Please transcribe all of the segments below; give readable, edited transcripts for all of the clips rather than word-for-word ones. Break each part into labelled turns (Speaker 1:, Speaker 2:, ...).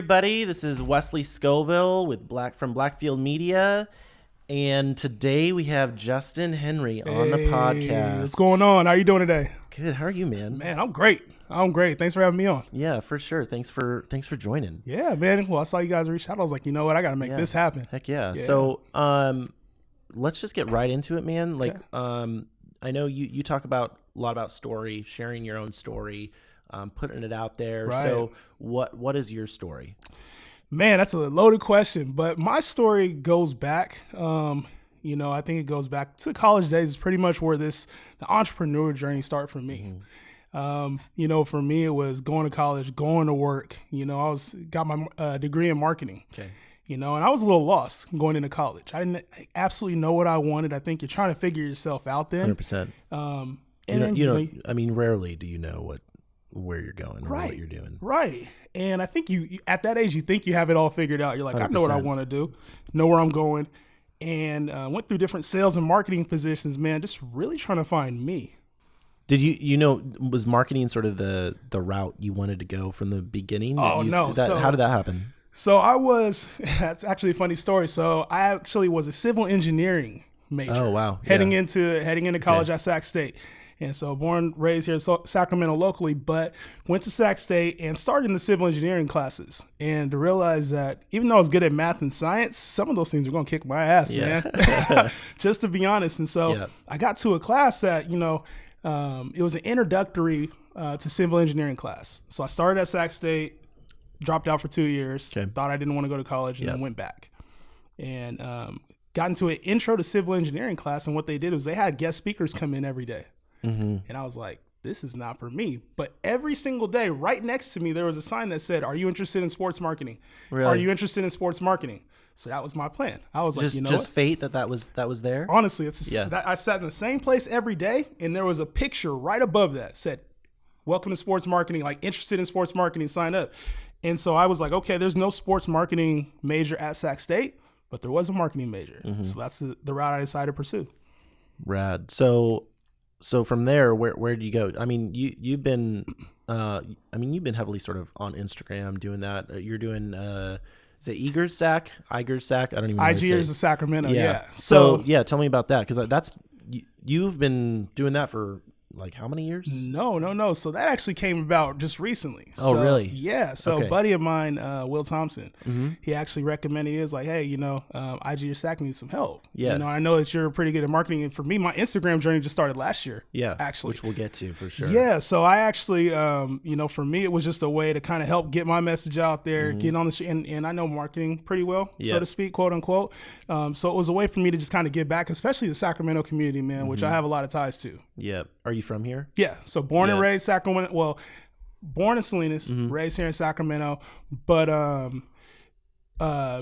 Speaker 1: Everybody, this is Wesley Scoville with from Blackfield Media, and today we have Justin Henry on the podcast.
Speaker 2: What's going on? How are you doing today?
Speaker 1: Good. How are you, man?
Speaker 2: Man, I'm great. Thanks for having me on.
Speaker 1: Yeah, for sure. Thanks for joining.
Speaker 2: Yeah, man. Well, I saw you guys reach out. I was like, you know what? I got to make this happen.
Speaker 1: Heck yeah. So, let's just get right into it, man. Like, I know you talk a lot about story, sharing your own story. Putting it out there.
Speaker 2: Right.
Speaker 1: So what is your story?
Speaker 2: Man, that's a loaded question, but my story goes back, I think it goes back to college days. Is pretty much where the entrepreneur journey started for me.
Speaker 1: Mm-hmm.
Speaker 2: For me, it was going to college, going to work. I got my degree in marketing.
Speaker 1: Okay.
Speaker 2: And I was a little lost going into college. I didn't absolutely know what I wanted. I think you're trying to figure yourself out then.
Speaker 1: 100%.
Speaker 2: I
Speaker 1: mean, rarely do you know where you're going or
Speaker 2: right,
Speaker 1: what you're doing.
Speaker 2: Right. And I think you at that age, you think you have it all figured out. You're like, 100%. I know what I want to do, know where I'm going. And went through different sales and marketing positions, man, just really trying to find me.
Speaker 1: Did was marketing sort of the route you wanted to go from the beginning?
Speaker 2: Oh, no.
Speaker 1: How did that happen?
Speaker 2: So that's actually a funny story. So I actually was a civil engineering major.
Speaker 1: Oh, wow.
Speaker 2: Heading into college at Sac State. And so born, raised here in Sacramento locally, but went to Sac State and started in the civil engineering classes. And to realize that even though I was good at math and science, some of those things were going to kick my ass, man, just to be honest. And so I got to a class that, it was an introductory to civil engineering class. So I started at Sac State, dropped out for 2 years, thought I didn't want to go to college, and then went back. And got into an intro to civil engineering class. And what they did was they had guest speakers come in every day. Mm-hmm. And I was like, this is not for me. But every single day, right next to me, there was a sign that said, are you interested in sports marketing? Really? Are you interested in sports marketing? So that was my plan. I was like,
Speaker 1: just fate that was there.
Speaker 2: Honestly, I sat in the same place every day, and there was a picture right above that said, welcome to sports marketing, like interested in sports marketing, sign up. And so I was like, okay, there's no sports marketing major at Sac State, but there was a marketing major. Mm-hmm. So that's the route I decided to pursue. Rad.
Speaker 1: So from there, where do you go? I mean, you've been heavily sort of on Instagram doing that. You're doing, is it Iger's Sac? I don't even know.
Speaker 2: Iger's of Sacramento. Yeah.
Speaker 1: So tell me about that, because you've been doing that for like how many years?
Speaker 2: No. So that actually came about just recently.
Speaker 1: Oh, really?
Speaker 2: Yeah. So a buddy of mine, Will Thompson, he actually recommended, he was like, hey, IG or Sac needs some help. Yeah. I know that you're pretty good at marketing. And for me, my Instagram journey just started last year.
Speaker 1: Yeah.
Speaker 2: Actually.
Speaker 1: Which we'll get to for sure.
Speaker 2: Yeah. So I actually, for me, it was just a way to kind of help get my message out there, get on the street. And I know marketing pretty well, so to speak, quote unquote. So it was a way for me to just kind of give back, especially the Sacramento community, man, which I have a lot of ties to.
Speaker 1: Yeah. Are you from here?
Speaker 2: Yeah. So born and raised Sacramento. Well, born in Salinas, raised here in Sacramento, but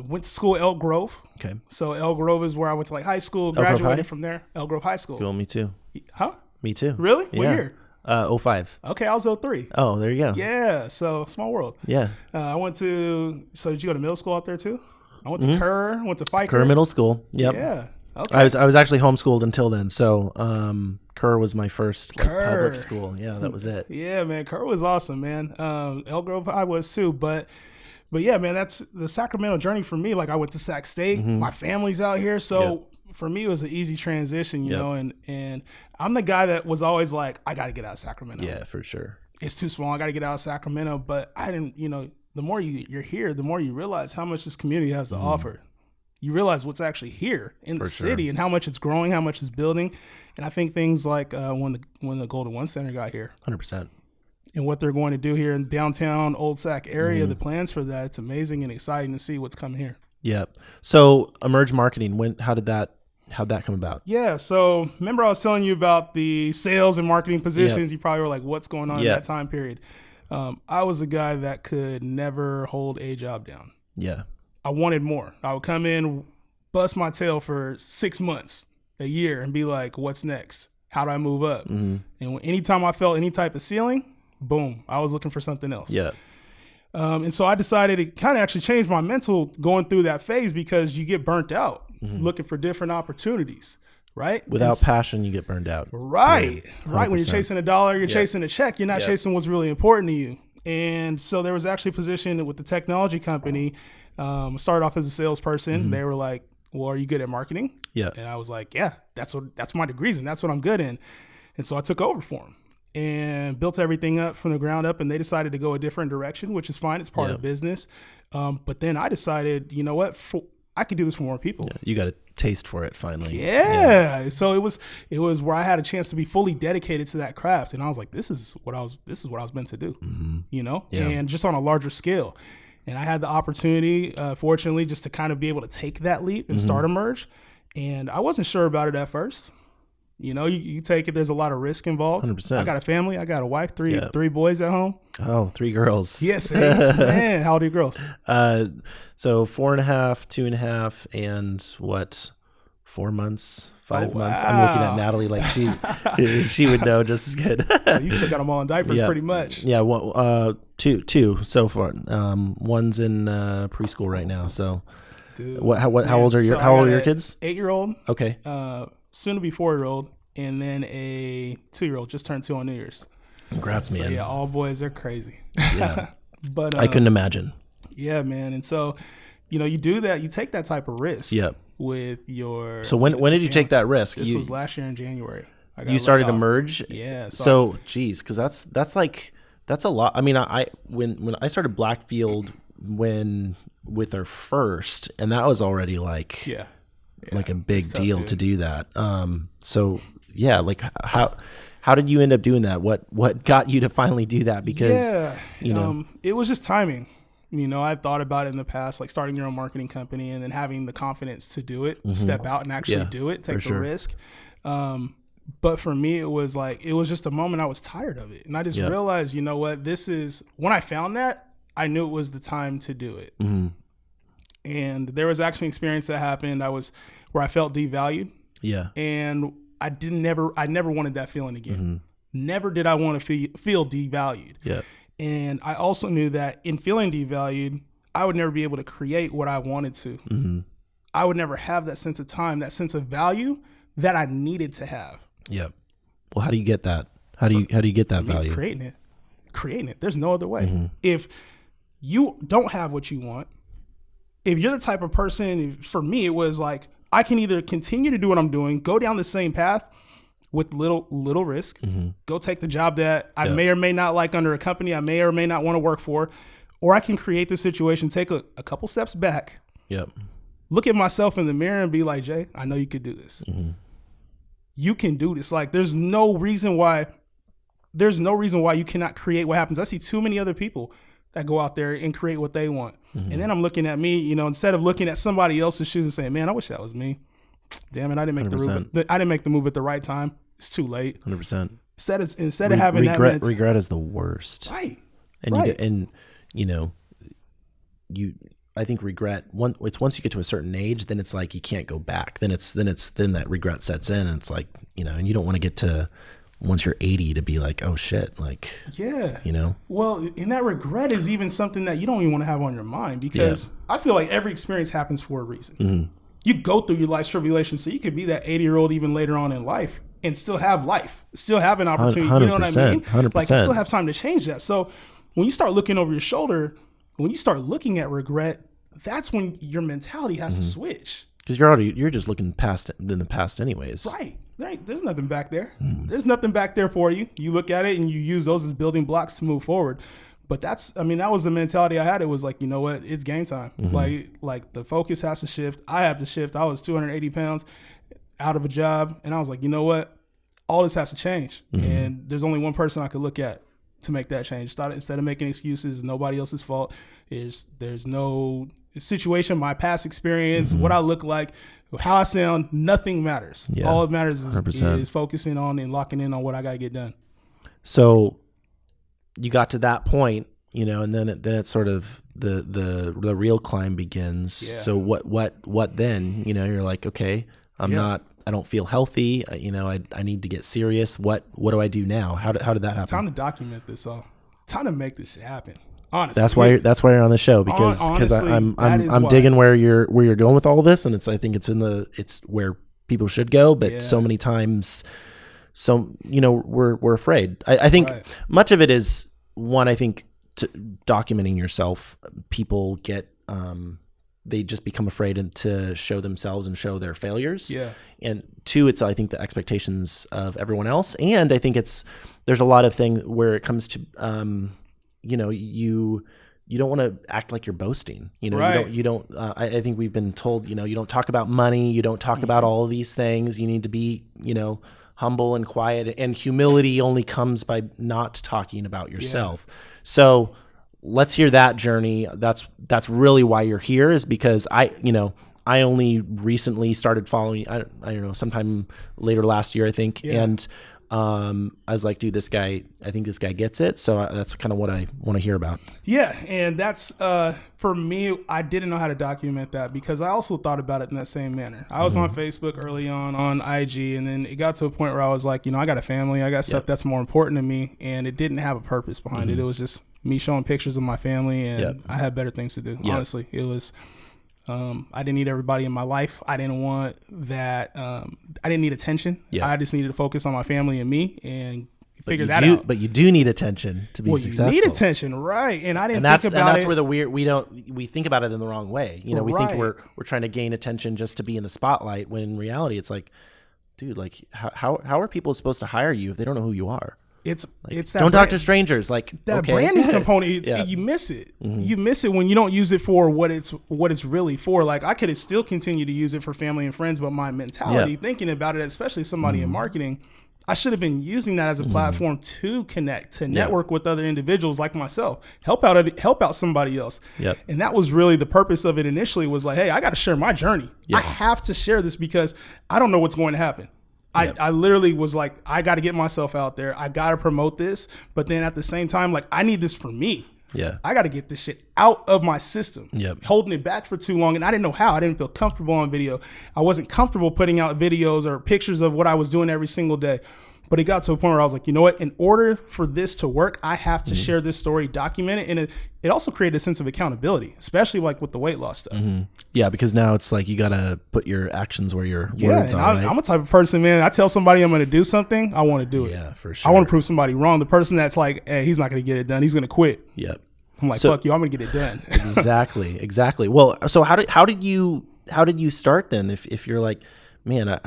Speaker 2: went to school at Elk Grove. Okay. So Elk Grove is where I went to high school, graduated from there. Elk Grove High School.
Speaker 1: Cool, me too.
Speaker 2: Huh?
Speaker 1: Me too.
Speaker 2: Really? What year?
Speaker 1: 05.
Speaker 2: Okay, I was 03.
Speaker 1: Oh, there you go.
Speaker 2: Yeah, so small world.
Speaker 1: Yeah.
Speaker 2: I went to, so did you go to middle school out there too? I went to Kerr, went to Fiker.
Speaker 1: Kerr Middle School. Yep.
Speaker 2: Yeah. Okay.
Speaker 1: I was actually homeschooled until then, so Kerr was my first public school. Yeah, that was it.
Speaker 2: Yeah, man, Kerr was awesome, man. Elk Grove I was too, but yeah, man, that's the Sacramento journey for me. Like I went to Sac State, my family's out here, so for me it was an easy transition, you know. And I'm the guy that was always like, I got to get out of Sacramento.
Speaker 1: Yeah, for sure.
Speaker 2: It's too small. I got to get out of Sacramento, but I didn't. The more you're here, the more you realize how much this community has to offer. You realize what's actually here in the city and how much it's growing, how much it's building. And I think things like when the Golden One Center got here.
Speaker 1: 100%.
Speaker 2: And what they're going to do here in downtown Old Sac area, the plans for that, it's amazing and exciting to see what's coming here.
Speaker 1: Yep. So Emerge Marketing, how'd that come about?
Speaker 2: Yeah. So remember I was telling you about the sales and marketing positions. You probably were like, what's going on in that time period? I was a guy that could never hold a job down. Yeah. I wanted more. I would come in, bust my tail for 6 months, a year, and be like, what's next? How do I move up? And anytime I felt any type of ceiling, boom, I was looking for something else. Yeah. And so I decided to kind of actually change my mental going through that phase, because you get burnt out looking for different opportunities. Right?
Speaker 1: Without passion, you get burned out.
Speaker 2: Right. Right. When you're chasing a dollar, you're chasing a check. You're not chasing what's really important to you. And so there was actually a position with the technology company. Started off as a salesperson. They were like, well, are you good at marketing?
Speaker 1: Yeah.
Speaker 2: And I was like, yeah, that's my degrees and that's what I'm good in. And so I took over for them and built everything up from the ground up, and they decided to go a different direction, which is fine. It's part of business. But then I decided, you know what, I could do this for more people.
Speaker 1: Yeah, you got a taste for it finally.
Speaker 2: Yeah. So it was where I had a chance to be fully dedicated to that craft. And I was like, this is what I was meant to do, you know, and just on a larger scale. And I had the opportunity, fortunately, just to kind of be able to take that leap and start Emerge. And I wasn't sure about it at first. You know, you take it, there's a lot of risk involved.
Speaker 1: 100%.
Speaker 2: I got a family, I got a wife, three boys at home.
Speaker 1: Oh, 3 girls.
Speaker 2: Yes. Man, how old are your girls?
Speaker 1: So 4.5, 2.5, and what, 4 months, 5 months. I'm looking at Natalie like she would know just as good.
Speaker 2: So you still got them all in diapers pretty much.
Speaker 1: Yeah, well, two so far. One's in preschool right now. So,
Speaker 2: Dude,
Speaker 1: how old are your kids?
Speaker 2: 8-year-old.
Speaker 1: Okay.
Speaker 2: Soon to be 4-year-old, and then a 2-year-old just turned 2 on New Year's.
Speaker 1: Congrats, man.
Speaker 2: So yeah, all boys are crazy.
Speaker 1: Yeah.
Speaker 2: But
Speaker 1: I couldn't imagine.
Speaker 2: Yeah, man. And so, you know, you do that, you take that type of risk.
Speaker 1: Yep.
Speaker 2: With your.
Speaker 1: So when did you take that risk?
Speaker 2: This was last year in January.
Speaker 1: You started Emerge.
Speaker 2: Yeah.
Speaker 1: So geez, because that's a lot. I mean, when I started Blackfield with our first, and that was already like like a big deal to do that. So yeah, like how did you end up doing that? What got you to finally do that? Because you know,
Speaker 2: it was just timing. You know, I've thought about it in the past, like starting your own marketing company and then having the confidence to do it, step out and actually do it, take the risk. But for me, it was just a moment I was tired of it. And I just realized, you know what, when I found that, I knew it was the time to do it. And there was actually an experience that happened where I felt devalued.
Speaker 1: Yeah.
Speaker 2: And I never wanted that feeling again. Never did I want to feel devalued.
Speaker 1: Yeah.
Speaker 2: And I also knew that in feeling devalued, I would never be able to create what I wanted to. I would never have that sense of time, that sense of value that I needed to have.
Speaker 1: Yeah. Well, how do you get that? How do you get that value?
Speaker 2: It's creating it. There's no other way. If you don't have what you want, if you're the type of person, for me, it was like, I can either continue to do what I'm doing, go down the same path with little risk, go take the job that I may or may not like under a company I may or may not want to work for, or I can create the situation, take a couple steps back, look at myself in the mirror and be like, Jay, I know you could do this. You can do this. Like, there's no reason why you cannot create what happens. I see too many other people that go out there and create what they want. And then I'm looking at me, you know, instead of looking at somebody else's shoes and saying, man, I wish that was me. Damn it, I didn't make 100%. I didn't make the move at the right time. It's too late.
Speaker 1: 100%.
Speaker 2: Instead of having
Speaker 1: regret is the worst.
Speaker 2: Right.
Speaker 1: And I think regret once you get to a certain age, then it's like you can't go back. Then that regret sets in, and it's like, you know, and you don't want to get to once you're 80 to be like, oh shit, like, you know. Well,
Speaker 2: and that regret is even something that you don't even want to have on your mind, because I feel like every experience happens for a reason. You go through your life's tribulations, so you could be that 80-year-old even later on in life and still have life, still have an opportunity. You know what I mean?
Speaker 1: 100%.
Speaker 2: Like, you still have time to change that. So when you start looking over your shoulder, when you start looking at regret, that's when your mentality has to switch.
Speaker 1: Because you're just looking past in the past anyways.
Speaker 2: Right. There's nothing back there. There's nothing back there for you. You look at it and you use those as building blocks to move forward. But that was the mentality I had. It was like, you know what, it's game time. Like the focus has to shift. I have to shift. I was 280 pounds out of a job, and I was like, you know what, all this has to change. And there's only one person I could look at to make that change. Instead of making excuses, nobody else's fault. There's no situation, my past experience, what I look like, how I sound, nothing matters. All it matters is focusing on and locking in on what I got to get done.
Speaker 1: So you got to that point, you know, and then it's sort of the real climb begins. So what then? You know, you're like, okay, I don't feel healthy. You know, I need to get serious. What do I do now? How did that happen?
Speaker 2: Time to document this all. Time to make this shit happen. Honestly,
Speaker 1: that's why you're on the show, because I'm digging where you're going with all of this, and I think it's where people should go, but so many times, you know, we're afraid. I think much of it is one. I think documenting yourself, people get they just become afraid to show themselves and show their failures.
Speaker 2: Yeah.
Speaker 1: And two, it's I think the expectations of everyone else, and I think there's a lot of thing where it comes to you don't want to act like you're boasting.
Speaker 2: Right.
Speaker 1: You don't. I think we've been told, you don't talk about money. You don't talk about all of these things. You need to be, humble and quiet. And humility only comes by not talking about yourself. Yeah. So let's hear that journey. That's really why you're here, is because I only recently started following. I don't know, sometime later last year, I think. Yeah. And I was like, dude, I think this guy gets it. So that's kind of what I want to hear about.
Speaker 2: Yeah. And that's, for me, I didn't know how to document that because I also thought about it in that same manner. I was on Facebook early on IG, and then it got to a point where I was like, I got a family, I got stuff that's more important to me, and it didn't have a purpose behind it. It was just me showing pictures of my family, and I had better things to do. Honestly, it was, I didn't need everybody in my life. I didn't want that. I didn't need attention. I just needed to focus on my family and me and figure that out.
Speaker 1: But you do need attention to be successful.
Speaker 2: You need attention, right? And I didn't think about it.
Speaker 1: And that's where we think about it in the wrong way. We think we're trying to gain attention just to be in the spotlight, when in reality it's like, dude, like how are people supposed to hire you if they don't know who you are?
Speaker 2: It's that
Speaker 1: don't talk to strangers. Like
Speaker 2: that branding component. You miss it. You miss it when you don't use it for what it's really for. Like I could have still continued to use it for family and friends, but my mentality, thinking about it, especially somebody in marketing, I should have been using that as a platform to connect, to network with other individuals like myself, help out somebody else. And that was really the purpose of it initially, was like, hey, I got to share my journey. I have to share this because I don't know what's going to happen. I literally was like, I got to get myself out there. I got to promote this. But then at the same time, like, I need this for me. I got to get this shit out of my system. Holding it back for too long. And I didn't know how. I didn't feel comfortable on video. I wasn't comfortable putting out videos or pictures of what I was doing every single day. But it got to a point where I was like, you know what? In order for this to work, I have to share this story, document it. And it also created a sense of accountability, especially like with the weight loss stuff.
Speaker 1: Yeah, because now it's like you got to put your actions where your words are. Right?
Speaker 2: I'm a type of person, man. I tell somebody I'm going to do something, I want to do it.
Speaker 1: Yeah, for sure.
Speaker 2: I want to prove somebody wrong. The person that's like, hey, he's not going to get it done. He's going to quit. I'm like, fuck you. I'm going to get it done.
Speaker 1: Exactly. Well, so how did you start then? If you're like, man,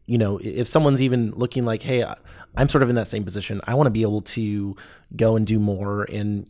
Speaker 1: if someone's even looking like, hey, I'm sort of in that same position, I want to be able to go and do more and,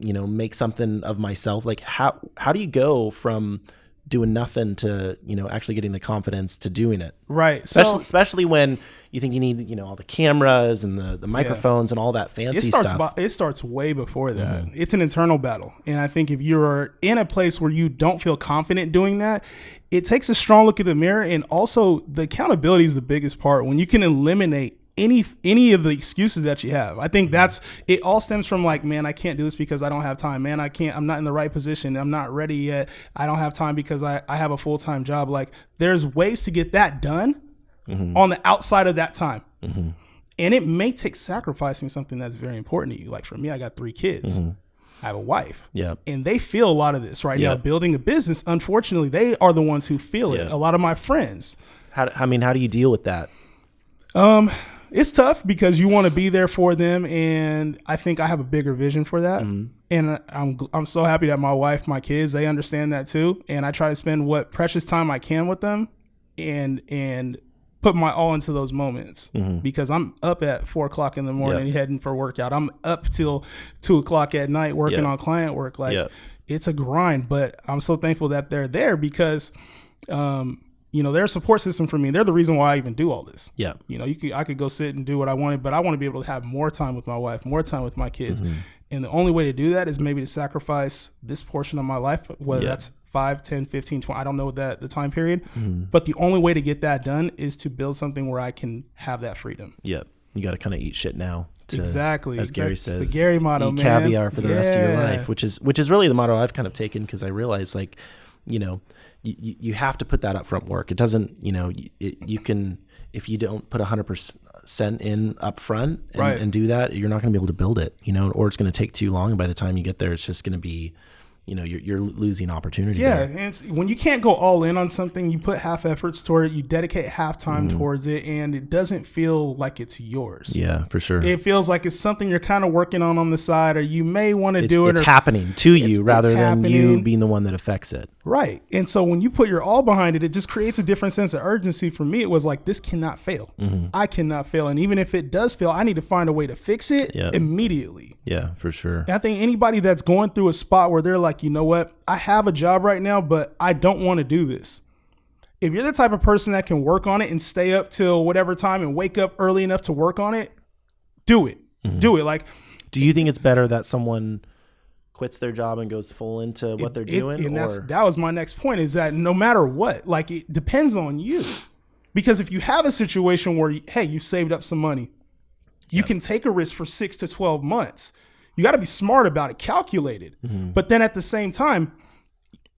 Speaker 1: make something of myself. Like how do you go from doing nothing to, actually getting the confidence to doing it?
Speaker 2: Right.
Speaker 1: Especially when you think you need, all the cameras and the microphones and all that fancy stuff.
Speaker 2: It starts way before that. It's an internal battle. And I think if you're in a place where you don't feel confident doing that, it takes a strong look at the mirror. And also the accountability is the biggest part. When you can eliminate any of the excuses that you have. I think it all stems from like, man, I can't do this because I don't have time. Man, I'm not in the right position. I'm not ready yet. I don't have time because I have a full-time job. Like there's ways to get that done on the outside of that time. And it may take sacrificing something that's very important to you. Like for me, I got 3 kids. I have a wife. And they feel a lot of this right now. Building a business, unfortunately, they are the ones who feel it. A lot of my friends.
Speaker 1: How do you deal with that?
Speaker 2: It's tough because you want to be there for them, and I think I have a bigger vision for that. And I'm so happy that my wife, my kids, they understand that too. And I try to spend what precious time I can with them, and put my all into those moments because I'm up at 4:00 in the morning heading for workout. I'm up till 2:00 at night working on client work. Like it's a grind, but I'm so thankful that they're there because, they're a support system for me. They're the reason why I even do all this. I could go sit and do what I wanted, but I want to be able to have more time with my wife, more time with my kids. And the only way to do that is maybe to sacrifice this portion of my life, whether that's 5, 10, 15, 20, I don't know the time period. But the only way to get that done is to build something where I can have that freedom.
Speaker 1: You got to kind of eat shit now.
Speaker 2: Exactly.
Speaker 1: As Gary says.
Speaker 2: The Gary motto,
Speaker 1: eat
Speaker 2: man.
Speaker 1: Caviar for the rest of your life, which is really the motto I've kind of taken because I realize like, you have to put that upfront work. It doesn't, you can, if you don't put 100% in up front and do that, you're not going to be able to build it, or it's going to take too long. And by the time you get there, it's just going to be, you're losing opportunity.
Speaker 2: Yeah,
Speaker 1: there.
Speaker 2: and when you can't go all in on something, you put half efforts toward it, you dedicate half time towards it, and it doesn't feel like it's yours.
Speaker 1: Yeah, for sure.
Speaker 2: It feels like it's something you're kind of working on the side, or you may want to do it.
Speaker 1: It's happening to you rather than you being the one that affects it.
Speaker 2: Right. And so when you put your all behind it, it just creates a different sense of urgency. For me, it was like, this cannot fail. I cannot fail. And even if it does fail, I need to find a way to fix it immediately.
Speaker 1: Yeah, for sure.
Speaker 2: And I think anybody that's going through a spot where they're like, you know what, I have a job right now, but I don't want to do this. If you're the type of person that can work on it and stay up till whatever time and wake up early enough to work on it, do it. Do it. Like,
Speaker 1: do you think it's better that someone quits their job and goes full into what they're doing?
Speaker 2: And that was my next point, is that no matter what, like, it depends on you. Because if you have a situation where, hey, you saved up some money, you can take a risk for 6 to 12 months. You got to be smart about it, calculated. But then at the same time,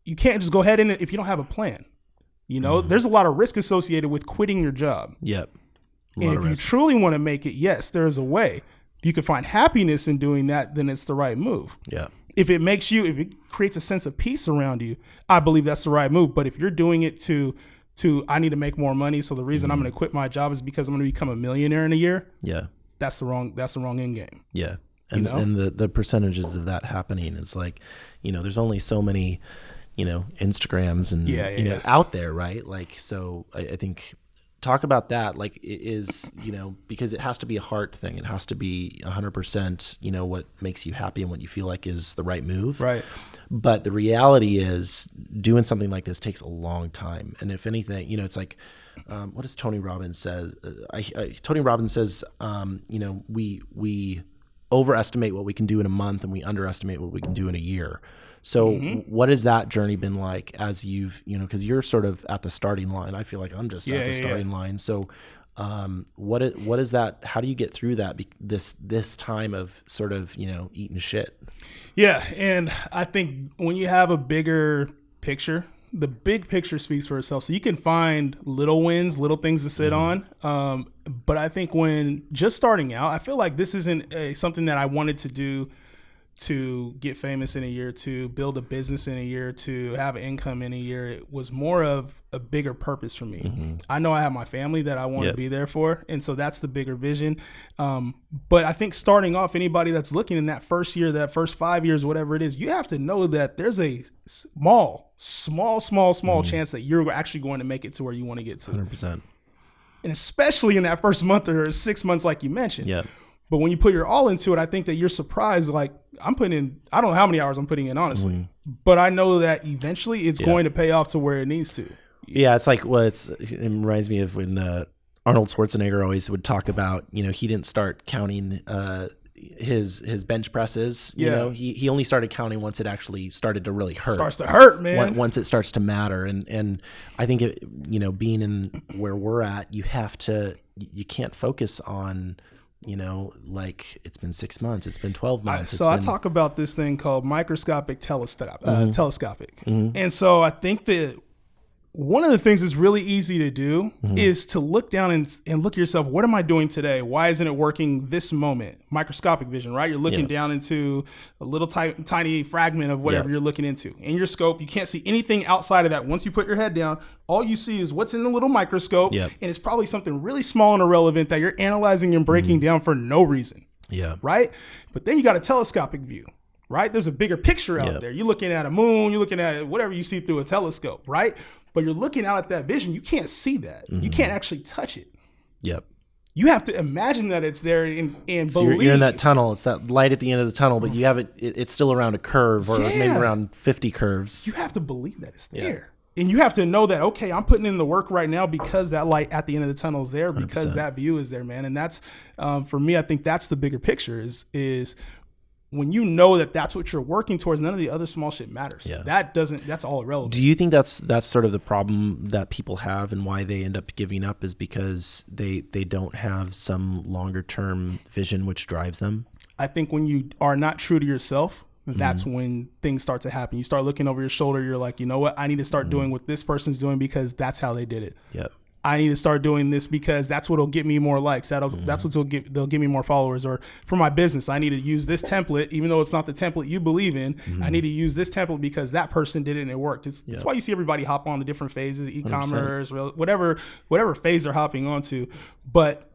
Speaker 2: you can't just go ahead in it if you don't have a plan. There's a lot of risk associated with quitting your job.
Speaker 1: Yep.
Speaker 2: And if you truly want to make it, yes, there is a way. You can find happiness in doing that, then it's the right move.
Speaker 1: Yeah.
Speaker 2: If it creates a sense of peace around you, I believe that's the right move. But if you're doing it to I need to make more money, so the reason I'm going to quit my job is because I'm going to become a millionaire in a year. Yeah. That's the wrong end game.
Speaker 1: Yeah. And the percentages of that happening is like, there's only so many, Instagrams and out there, right? Like, so I think talk about that, like, it is, because it has to be a heart thing. It has to be 100%, what makes you happy and what you feel like is the right move.
Speaker 2: Right.
Speaker 1: But the reality is doing something like this takes a long time. And if anything, it's like, what does Tony Robbins says? Tony Robbins says, we overestimate what we can do in a month and we underestimate what we can do in a year. So what has that journey been like as you've, because you're sort of at the starting line. I feel like I'm just at the starting line. So what is that? How do you get through that? This time of sort of, eating shit.
Speaker 2: Yeah. And I think when you have a bigger picture, the big picture speaks for itself. So you can find little wins, little things to sit on. But I think when just starting out, I feel like this isn't something that I wanted to do to get famous in a year, to build a business in a year, to have income in a year. It was more of a bigger purpose for me. I know I have my family that I want to be there for. And so that's the bigger vision. But I think starting off, anybody that's looking in that first year, that first 5 years, whatever it is, you have to know that there's a small chance that you're actually going to make it to where you want to get to.
Speaker 1: 100%.
Speaker 2: And especially in that first month or 6 months, like you mentioned.
Speaker 1: Yeah.
Speaker 2: But when you put your all into it, I think that you're surprised. Like, I don't know how many hours I'm putting in, honestly, but I know that eventually it's going to pay off to where it needs to.
Speaker 1: Yeah. It's like, it reminds me of when Arnold Schwarzenegger always would talk about, he didn't start counting his bench presses. He only started counting once it actually started to really hurt.
Speaker 2: Starts to hurt, man.
Speaker 1: Once it starts to matter. And I think being in where we're at, you can't focus on, like, it's been 6 months, it's been 12 months.
Speaker 2: I talk about this thing called microscopic telescopic. And so I think that one of the things that's really easy to do is to look down and look at yourself. What am I doing today? Why isn't it working this moment? Microscopic vision, right? You're looking down into a little tiny fragment of whatever you're looking into. In your scope, you can't see anything outside of that. Once you put your head down, all you see is what's in the little microscope. And it's probably something really small and irrelevant that you're analyzing and breaking down for no reason. Yeah. Right? But then you got a telescopic view. Right? There's a bigger picture out there. You're looking at a moon, you're looking at whatever you see through a telescope, right? But you're looking out at that vision. You can't see that. You can't actually touch it. Yep. You have to imagine that it's there and
Speaker 1: so
Speaker 2: believe.
Speaker 1: You're in that tunnel. It's that light at the end of the tunnel, but you have it's still around a curve or maybe around 50 curves.
Speaker 2: You have to believe that it's there. And you have to know that, okay, I'm putting in the work right now because that light at the end of the tunnel is there, because 100%. That view is there, man. And that's, for me, I think that's the bigger picture is when you know that that's what you're working towards, none of the other small shit matters. Yeah. That's all irrelevant.
Speaker 1: Do you think that's sort of the problem that people have and why they end up giving up is because they don't have some longer term vision which drives them?
Speaker 2: I think when you are not true to yourself, that's when things start to happen. You start looking over your shoulder. You're like, you know what? I need to start doing what this person's doing because that's how they did it.
Speaker 1: Yep.
Speaker 2: I need to start doing this because that's what'll get me more likes. That's they'll give me more followers. Or for my business, I need to use this template, even though it's not the template you believe in. I need to use this template because that person did it and it worked. That's why you see everybody hop on to different phases, e-commerce, whatever phase they're hopping onto. But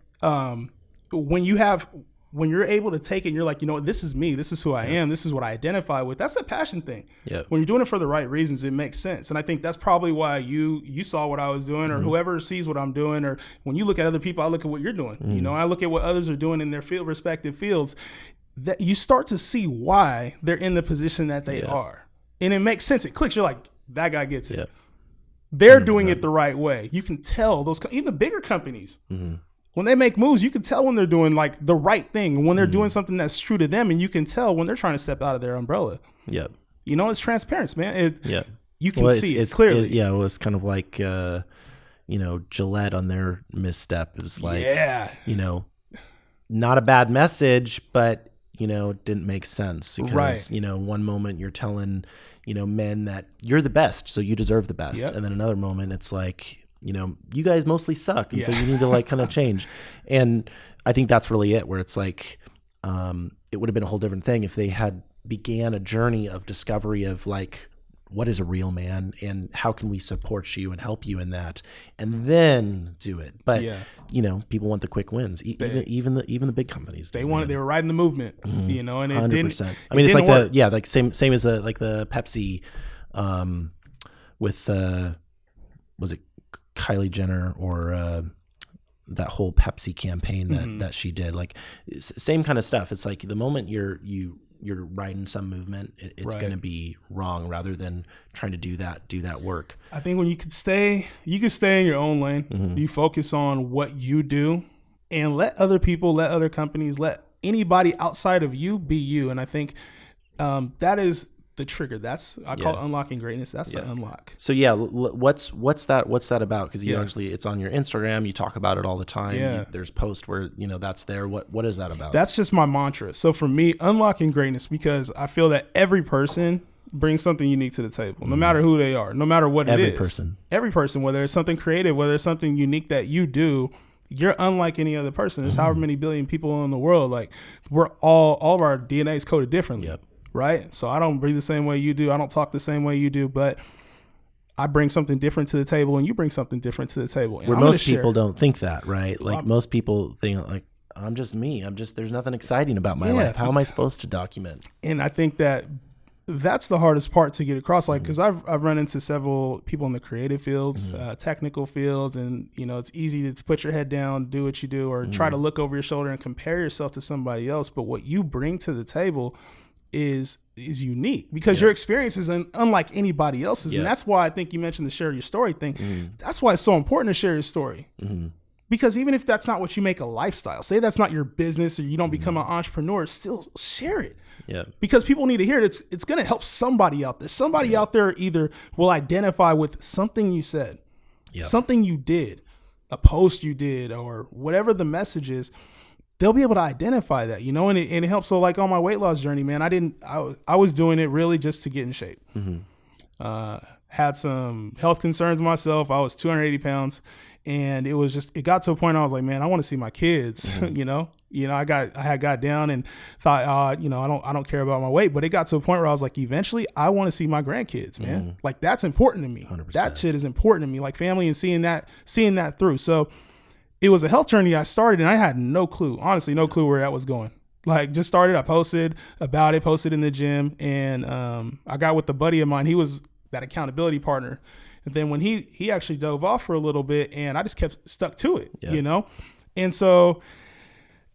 Speaker 2: when you're able to take it, you're like, you know what, this is me. This is who I am. This is what I identify with. That's a passion thing.
Speaker 1: Yep.
Speaker 2: When you're doing it for the right reasons, it makes sense. And I think that's probably why you saw what I was doing, or whoever sees what I'm doing, or when you look at other people, I look at what you're doing. You know, I look at what others are doing in their respective fields. That you start to see why they're in the position that they are. And it makes sense. It clicks. You're like, that guy gets it.
Speaker 1: Yep.
Speaker 2: They're doing it the right way. You can tell even the bigger companies. When they make moves, you can tell when they're doing like the right thing, when they're doing something that's true to them, and you can tell when they're trying to step out of their umbrella.
Speaker 1: Yep.
Speaker 2: You know, it's transparency, man. You can see
Speaker 1: it's
Speaker 2: clearly.
Speaker 1: It was kind of like, Gillette on their misstep. It was like, not a bad message, but, didn't make sense because, one moment you're telling, men that you're the best, so you deserve the best. Yep. And then another moment it's like, you guys mostly suck. And so you need to like kind of change. And I think that's really it, where it's like, it would have been a whole different thing if they had began a journey of discovery of like, what is a real man and how can we support you and help you in that, and then do it. But people want the quick wins. Even the big companies.
Speaker 2: They were riding the movement, and it
Speaker 1: 100%.
Speaker 2: didn't.
Speaker 1: I mean, it's like
Speaker 2: work.
Speaker 1: like same as the Pepsi, with was it Kylie Jenner or that whole Pepsi campaign that she did, like same kind of stuff. It's like the moment you're riding some movement, it's going to be wrong rather than trying to do that work.
Speaker 2: I think when you can stay in your own lane, you focus on what you do and let other people, let other companies, let anybody outside of you be you. And I think that is the trigger. I call it unlocking greatness. That's the unlock.
Speaker 1: So what's that about? Because obviously it's on your Instagram. You talk about it all the time. There's posts where that's there. What is that about?
Speaker 2: That's just my mantra. So for me, unlocking greatness, because I feel that every person brings something unique to the table, no matter who they are, no matter what it is. Every person, whether it's something creative, whether it's something unique that you do, you're unlike any other person. There's however many billion people in the world. Like we're all of our DNA is coded differently. Yep. Right? So I don't breathe the same way you do. I don't talk the same way you do, but I bring something different to the table and you bring something different to the table.
Speaker 1: Where most people don't think that, right? Like most people think like, I'm just me. There's nothing exciting about my life. How am I supposed to document?
Speaker 2: And I think that's the hardest part to get across. Like, cause I've run into several people in the creative fields, technical fields, and it's easy to put your head down, do what you do, or try to look over your shoulder and compare yourself to somebody else. But what you bring to the table is unique because your experience is unlike anybody else's. And that's why I think you mentioned the share your story thing. That's why it's so important to share your story. Because even if that's not what you make a lifestyle, say that's not your business or you don't become an entrepreneur, still share it. Yeah. Because people need to hear it. It's going to help somebody out there. Somebody out there either will identify with something you said, something you did, a post you did, or whatever the message is. They'll be able to identify that, and it helps. So like on my weight loss journey, man, I was doing it really just to get in shape. Had some health concerns myself. I was 280 pounds and it got to a point I was like, man, I want to see my kids, I had got down and thought, I don't care about my weight, but it got to a point where I was like, eventually I want to see my grandkids, man. Like that's important to me. 100%. That shit is important to me, like family and seeing that through. So it was a health journey I started and I had no clue, honestly, no clue where that was going. Like just started, I posted about it, posted in the gym, and I got with a buddy of mine. He was that accountability partner. And then when he actually dove off for a little bit and I just kept stuck to it, And so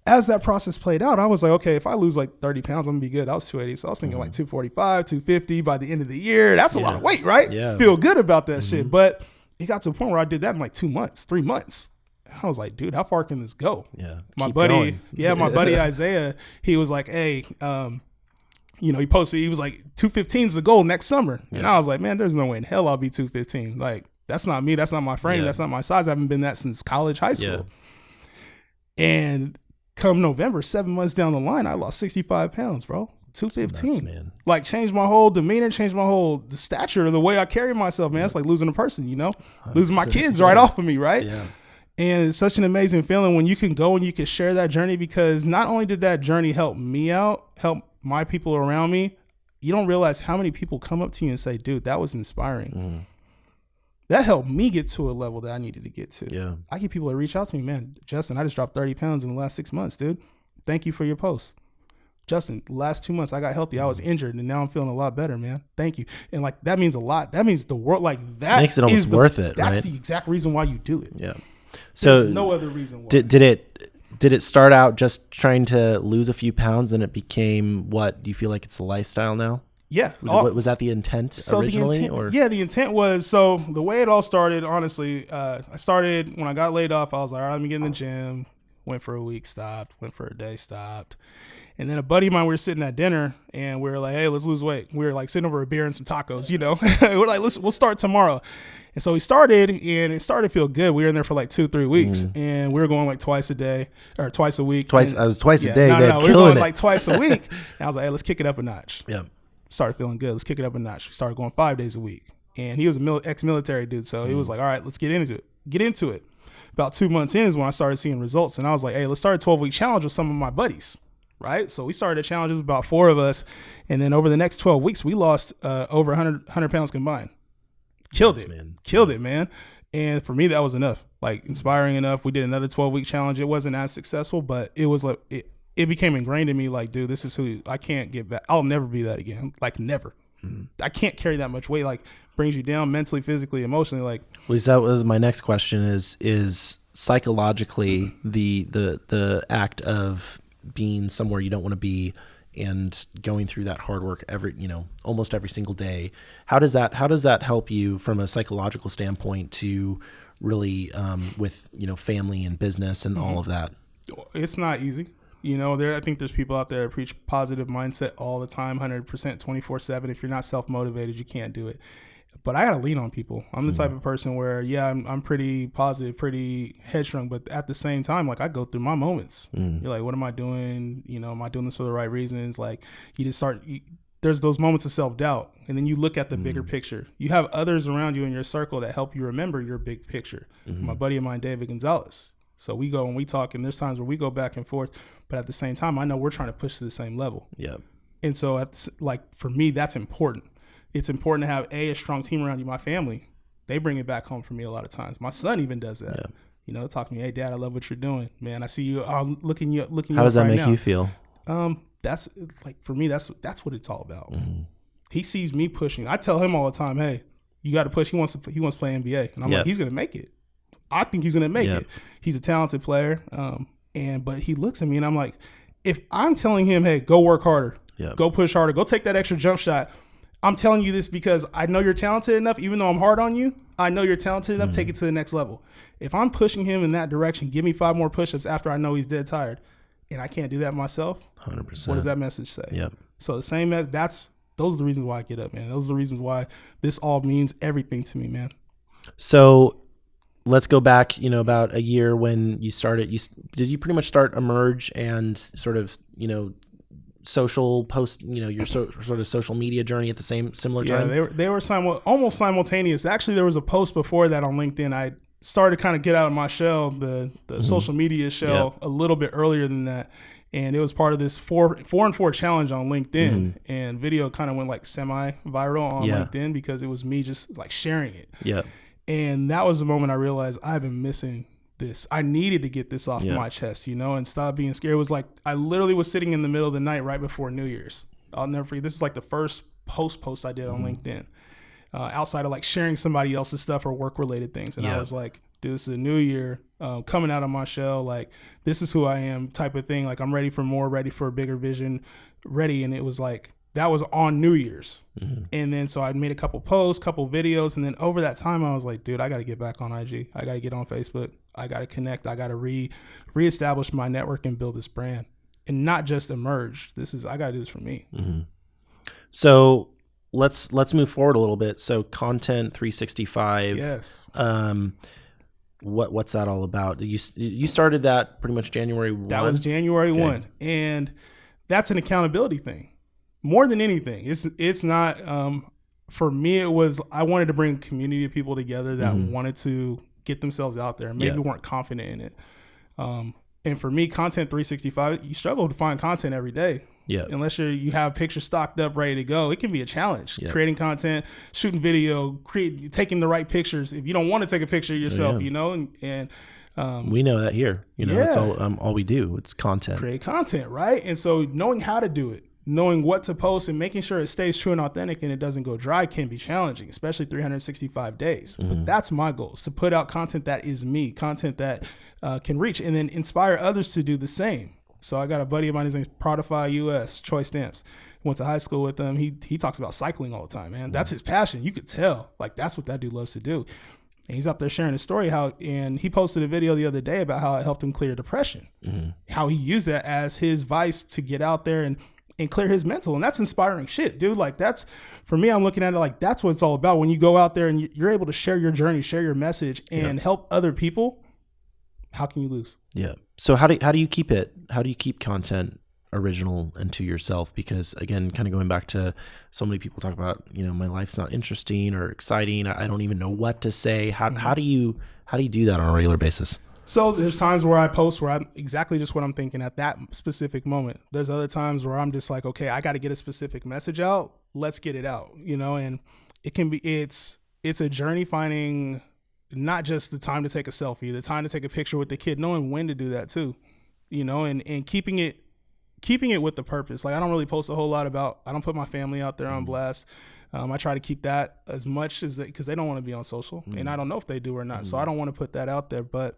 Speaker 2: as that process played out, I was like, okay, if I lose like 30 pounds, I'm gonna be good. I was 280. So I was thinking like 245, 250 by the end of the year. That's a lot of weight, right? Yeah. Feel good about that shit. But it got to a point where I did that in like 2 mons, 3 months. I was like, dude, how far can this go? Yeah. My buddy Isaiah, he was like, hey, he posted, he was like 215 is the goal next summer. Yeah. And I was like, man, there's no way in hell I'll be 215. Like, that's not me. That's not my frame. Yeah. That's not my size. I haven't been that since college, high school. Yeah. And come November, 7 months down the line, I lost 65 pounds, bro. 215.
Speaker 1: Nuts, man.
Speaker 2: Like changed my whole demeanor, changed my whole the stature, the way I carry myself, man. It's like losing a person, you know, losing my kids right off of me, right?
Speaker 1: Yeah.
Speaker 2: And it's such an amazing feeling when you can go and you can share that journey, because not only did that journey help me out, help my people around me, you don't realize how many people come up to you and say, dude, that was inspiring. That helped me get to a level that I needed to get to.
Speaker 1: Yeah.
Speaker 2: I get people that reach out to me, man, Justin, I just dropped 30 pounds in the last 6 months, dude. Thank you for your post. Justin, the last 2 months I got healthy. I was injured and now I'm feeling a lot better, man. Thank you. And like, that means a lot. That means the world, like that
Speaker 1: makes it almost worth it.
Speaker 2: That's
Speaker 1: right?
Speaker 2: the exact reason why you do it.
Speaker 1: Yeah. So
Speaker 2: there's no other reason why.
Speaker 1: Did it start out just trying to lose a few pounds and it became what? Do you feel like it's a lifestyle now?
Speaker 2: Yeah.
Speaker 1: Was that the intent originally?
Speaker 2: The intent was, so the way it all started, honestly, I started when I got laid off. I was like, all right, let me get in the gym. Went for a week, stopped. Went for a day, stopped. And then a buddy of mine, we were sitting at dinner and we were like, hey, let's lose weight. We were like sitting over a beer and some tacos, you know. We're like, we'll start tomorrow. And so we started, and it started to feel good. We were in there for like 2-3 weeks, and we were going like twice a day or twice a week.
Speaker 1: I was twice a day.
Speaker 2: No, we were
Speaker 1: killing
Speaker 2: going
Speaker 1: it.
Speaker 2: like twice a week. And I was like, hey, let's kick it up a notch.
Speaker 1: Yeah.
Speaker 2: Started feeling good. Let's kick it up a notch. We started going 5 days a week. And he was an ex-military dude, so he was like, all right, let's get into it. About 2 months in is when I started seeing results. And I was like, hey, let's start a 12-week challenge with some of my buddies. Right? So we started challenges, about 4 of us. And then over the next 12 weeks, we lost over 100 pounds combined. Killed it, man. And for me, that was enough. Like, inspiring enough. We did another 12-week challenge. It wasn't as successful, but it was like, it became ingrained in me. Like, dude, this is who I can't get back. I'll never be that again. Like, never. I can't carry that much weight. Like, brings you down mentally, physically, emotionally. Like,
Speaker 1: well, that was my next question is psychologically the act of being somewhere you don't want to be and going through that hard work almost every single day. How does that help you from a psychological standpoint to really with family and business and all of that?
Speaker 2: It's not easy. I think there's people out there that preach positive mindset all the time, 100%, 24/7. If you're not self-motivated, you can't do it. But I got to lean on people. I'm the type of person where, I'm pretty positive, pretty headstrong, but at the same time, like, I go through my moments. You're like, what am I doing? Am I doing this for the right reasons? Like, you just there's those moments of self-doubt, and then you look at the bigger picture. You have others around you in your circle that help you remember your big picture. My buddy of mine, David Gonzalez. So we go and we talk, and there's times where we go back and forth, but at the same time, I know we're trying to push to the same level.
Speaker 1: Yeah.
Speaker 2: And so, for me, that's important. It's important to have a strong team around you. My family, they bring it back home for me a lot of times. My son even does that. Yeah. Talk to me, hey, Dad, I love what you're doing, man. I see you. I'm looking you.
Speaker 1: How does that make you feel?
Speaker 2: That's like, for me, that's what it's all about. He sees me pushing. I tell him all the time, hey, you got to push. He wants to play NBA, and I'm like, he's gonna make it. I think he's gonna make it. He's a talented player, but he looks at me, and I'm like, if I'm telling him, hey, go work harder, go push harder, go take that extra jump shot. I'm telling you this because I know you're talented enough, even though I'm hard on you. I know you're talented enough, take it to the next level. If I'm pushing him in that direction, give me 5 more push-ups after I know he's dead tired, and I can't do that myself,
Speaker 1: 100%.
Speaker 2: What does that message say?
Speaker 1: Yep.
Speaker 2: So those are the reasons why I get up, man. Those are the reasons why this all means everything to me, man.
Speaker 1: So let's go back, about a year when you started. Did you pretty much start Emerge and sort of, social post, your sort of social media journey at the similar time?
Speaker 2: Yeah, they were almost simultaneous. Actually, there was a post before that on LinkedIn. I started to kind of get out of my shell, the social media shell, a little bit earlier than that. And it was part of this 4-and-4 challenge on LinkedIn. And video kind of went like semi-viral on LinkedIn because it was me just like sharing it. Yeah. And that was the moment I realized I've been missing this. I needed to get this off my chest, and stop being scared. It was like I literally was sitting in the middle of the night right before New Year's. I'll never forget. This is like the first post I did on LinkedIn, outside of like sharing somebody else's stuff or work-related things. And I was like, dude, this is a new year, coming out of my shell. Like, this is who I am type of thing. Like, I'm ready for more, ready for a bigger vision, ready. And it was like, that was on New Year's. And then so I made a couple posts, couple videos. And then over that time, I was like, dude, I got to get back on IG. I got to get on Facebook. I got to connect. I got to reestablish my network and build this brand and not just emerge. I got to do this for me.
Speaker 1: So let's move forward a little bit. So Content 365.
Speaker 2: Yes.
Speaker 1: What's that all about? You started that pretty much January 1?
Speaker 2: That was January 1. And that's an accountability thing. more than anything, it's not, for me, it was, I wanted to bring a community of people together that wanted to get themselves out there and maybe weren't confident in it. And for me, content 365, you struggle to find content every day.
Speaker 1: Yeah.
Speaker 2: Unless you have pictures stocked up, ready to go, it can be a challenge. Yeah. Creating content, shooting video, taking the right pictures. If you don't want to take a picture of yourself, you know, and
Speaker 1: we know that here, you know, it's all we do. It's content.
Speaker 2: Create content, right? And so knowing how to do it, knowing what to post and making sure it stays true and authentic and it doesn't go dry can be challenging, especially 365 days. But that's my goal, is to put out content that is me, content that can reach and then inspire others to do the same. So I got a buddy of mine, his name's Prodify US, Troy Stamps. Went to high school with him. He talks about cycling all the time, man. That's his passion. You could tell. Like, that's what that dude loves to do. And he's up there sharing his story, and he posted a video the other day about how it helped him clear depression, how he used that as his vice to get out there and clear his mental. And that's inspiring shit, dude. Like, that's, for me, I'm looking at it like that's what it's all about. When you go out there and you're able to share your journey, share your message, and help other people, how can you lose? Yeah.
Speaker 1: So how do you keep it? How do you keep content original and to yourself? Because again, kind of going back to so many people talk about, you know, my life's not interesting or exciting. I don't even know what to say. How do you do that on a regular basis?
Speaker 2: So there's times where I post where I'm exactly just what I'm thinking at that specific moment. There's other times where I'm just like, okay, I got to get a specific message out. Let's get it out, you know, and it's a journey finding not just the time to take a selfie, the time to take a picture with the kid, knowing when to do that too, you know, and keeping it with the purpose. Like, I don't really post a whole lot about, I don't put my family out there on blast. I try to keep that as much as because they don't want to be on social, and I don't know if they do or not. So I don't want to put that out there. But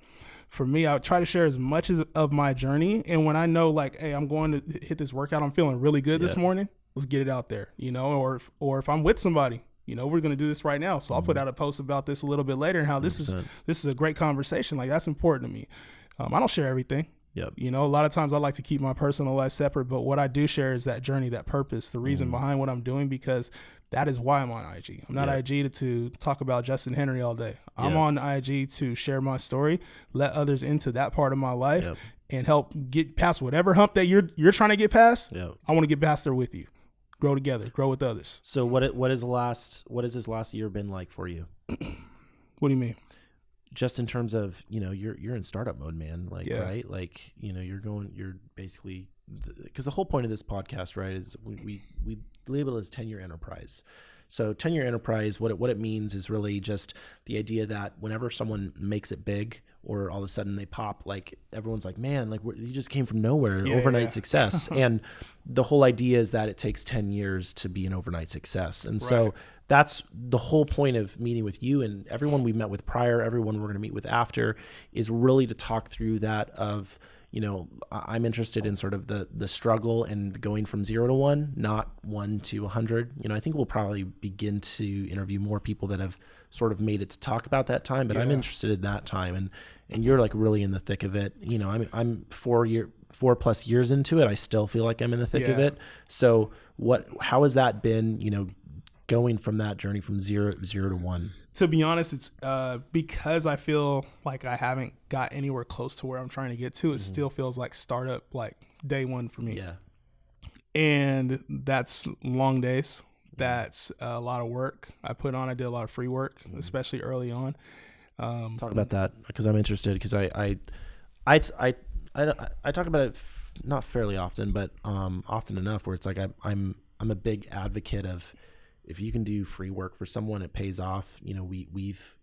Speaker 2: for me, I try to share as much of my journey. And when I know, like, hey, I'm going to hit this workout, I'm feeling really good this morning, let's get it out there, you know, or if I'm with somebody, you know, we're going to do this right now. So I'll put out a post about this a little bit later and how this is a great conversation. Like, that's important to me. I don't share everything. Yep. You know, a lot of times I like to keep my personal life separate, but what I do share is that journey, that purpose, the reason behind what I'm doing, because that is why I'm on IG. I'm not IG to talk about Justin Henry all day. I'm on IG to share my story, let others into that part of my life, and help get past whatever hump that you're trying to get past. I want to get past there with you. Grow together, grow with others.
Speaker 1: So what has this last year been like for you?
Speaker 2: What do you mean?
Speaker 1: Just in terms of, you know, you're in startup mode, man. Like, right? Like, you know, you're basically, because the whole point of this podcast, right, is we label it as 10-year enterprise. So 10-year enterprise, what it means is really just the idea that whenever someone makes it big or all of a sudden they pop, like, everyone's like, man, like, you just came from nowhere, overnight success. And the whole idea is that it takes 10 years to be an overnight success. And so that's the whole point of meeting with you and everyone we've met with prior, everyone we're going to meet with after, is really to talk through that of, you know, I'm interested in sort of the struggle and going from 0 to 1, not 1 to 100. You know, I think we'll probably begin to interview more people that have sort of made it to talk about that time, but I'm interested in that time. And you're like really in the thick of it. You know, I'm 4+ years into it. I still feel like I'm in the thick of it. So how has that been, you know, going from that journey from 0 to 1?
Speaker 2: To be honest, it's because I feel like I haven't got anywhere close to where I'm trying to get to. It still feels like startup, like day one for me. Yeah. And that's long days. That's a lot of work I put on. I did a lot of free work, especially early on.
Speaker 1: Talk about that, because I'm interested, because I talk about it not fairly often, but often enough, where it's like I'm a big advocate of, if you can do free work for someone, it pays off. You know, we've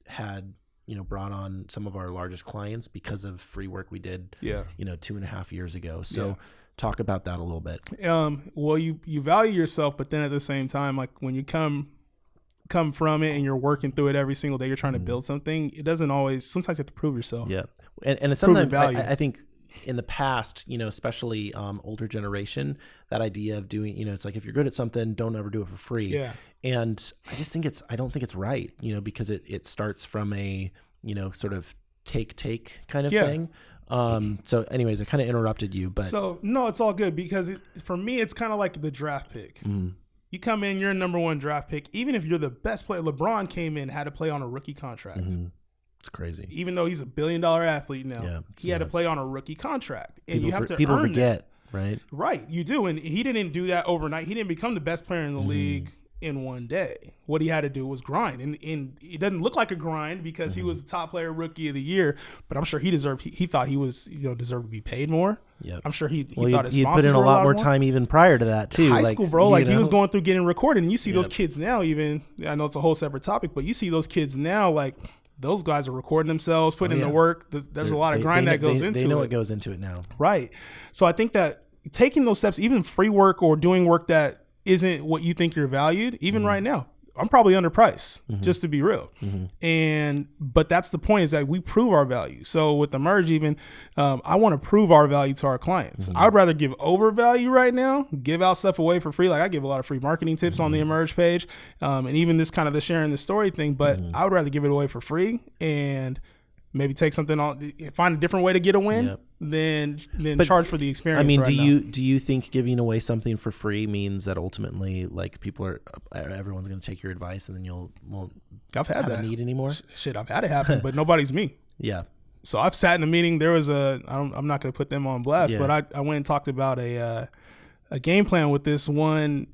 Speaker 1: had, you know, brought on some of our largest clients because of free work we did, you know, 2.5 years ago. So talk about that a little bit.
Speaker 2: Well, you value yourself, but then at the same time, like, when you come from it and you're working through it every single day, you're trying to build something. It doesn't always, sometimes you have to prove yourself.
Speaker 1: Yeah. And it's sometimes I think in the past, you know, especially older generation, that idea of doing, you know, it's like, if you're good at something, don't ever do it for free. Yeah. And I don't think it's right, you know, because it starts from a, you know, sort of take kind of thing. So anyways, I kind of interrupted you, but. So
Speaker 2: no, it's all good, because for me, it's kind of like the draft pick. You come in, you're a number 1 draft pick. Even if you're the best player, LeBron came in, had to play on a rookie contract.
Speaker 1: It's crazy.
Speaker 2: Even though he's $1 billion athlete now, he had to play on a rookie contract, and you have to
Speaker 1: people
Speaker 2: earn
Speaker 1: forget.
Speaker 2: that.
Speaker 1: right?
Speaker 2: Right, you do. And he didn't do that overnight. He didn't become the best player in the league in one day. What he had to do was grind. And it doesn't look like a grind because he was the top player rookie of the year, but I'm sure he thought he was, deserved to be paid more.
Speaker 1: Yep.
Speaker 2: I'm sure he thought his
Speaker 1: he
Speaker 2: sponsors
Speaker 1: put in a
Speaker 2: were
Speaker 1: lot more time even prior to that too.
Speaker 2: High school, bro. Like he was going through getting recorded, and you see those
Speaker 1: Yep.
Speaker 2: kids now. Even I know it's a whole separate topic, but you see those kids now. Like those guys are recording themselves, putting in the work. There's a lot of grind that goes into it.
Speaker 1: They know what goes into it now,
Speaker 2: right? So I think that taking those steps, even free work or doing work that isn't what you think you're valued, even right now, I'm probably underpriced, just to be real. But that's the point, is that we prove our value. So with the merge, even I want to prove our value to our clients. I would rather give over value right now, give out stuff away for free. Like I give a lot of free marketing tips on the Emerge page, and even this kind of the sharing the story thing. But I would rather give it away for free and maybe take something on, find a different way to get a win than charge for the experience.
Speaker 1: I mean,
Speaker 2: right
Speaker 1: do you think giving away something for free means that ultimately, like, everyone's going to take your advice and then
Speaker 2: I've had
Speaker 1: have
Speaker 2: that
Speaker 1: a need anymore?
Speaker 2: Shit, I've had it happen, but nobody's me.
Speaker 1: Yeah.
Speaker 2: So I've sat in a meeting. There was I'm not going to put them on blast,
Speaker 1: Yeah.
Speaker 2: but I went and talked about a game plan with this one.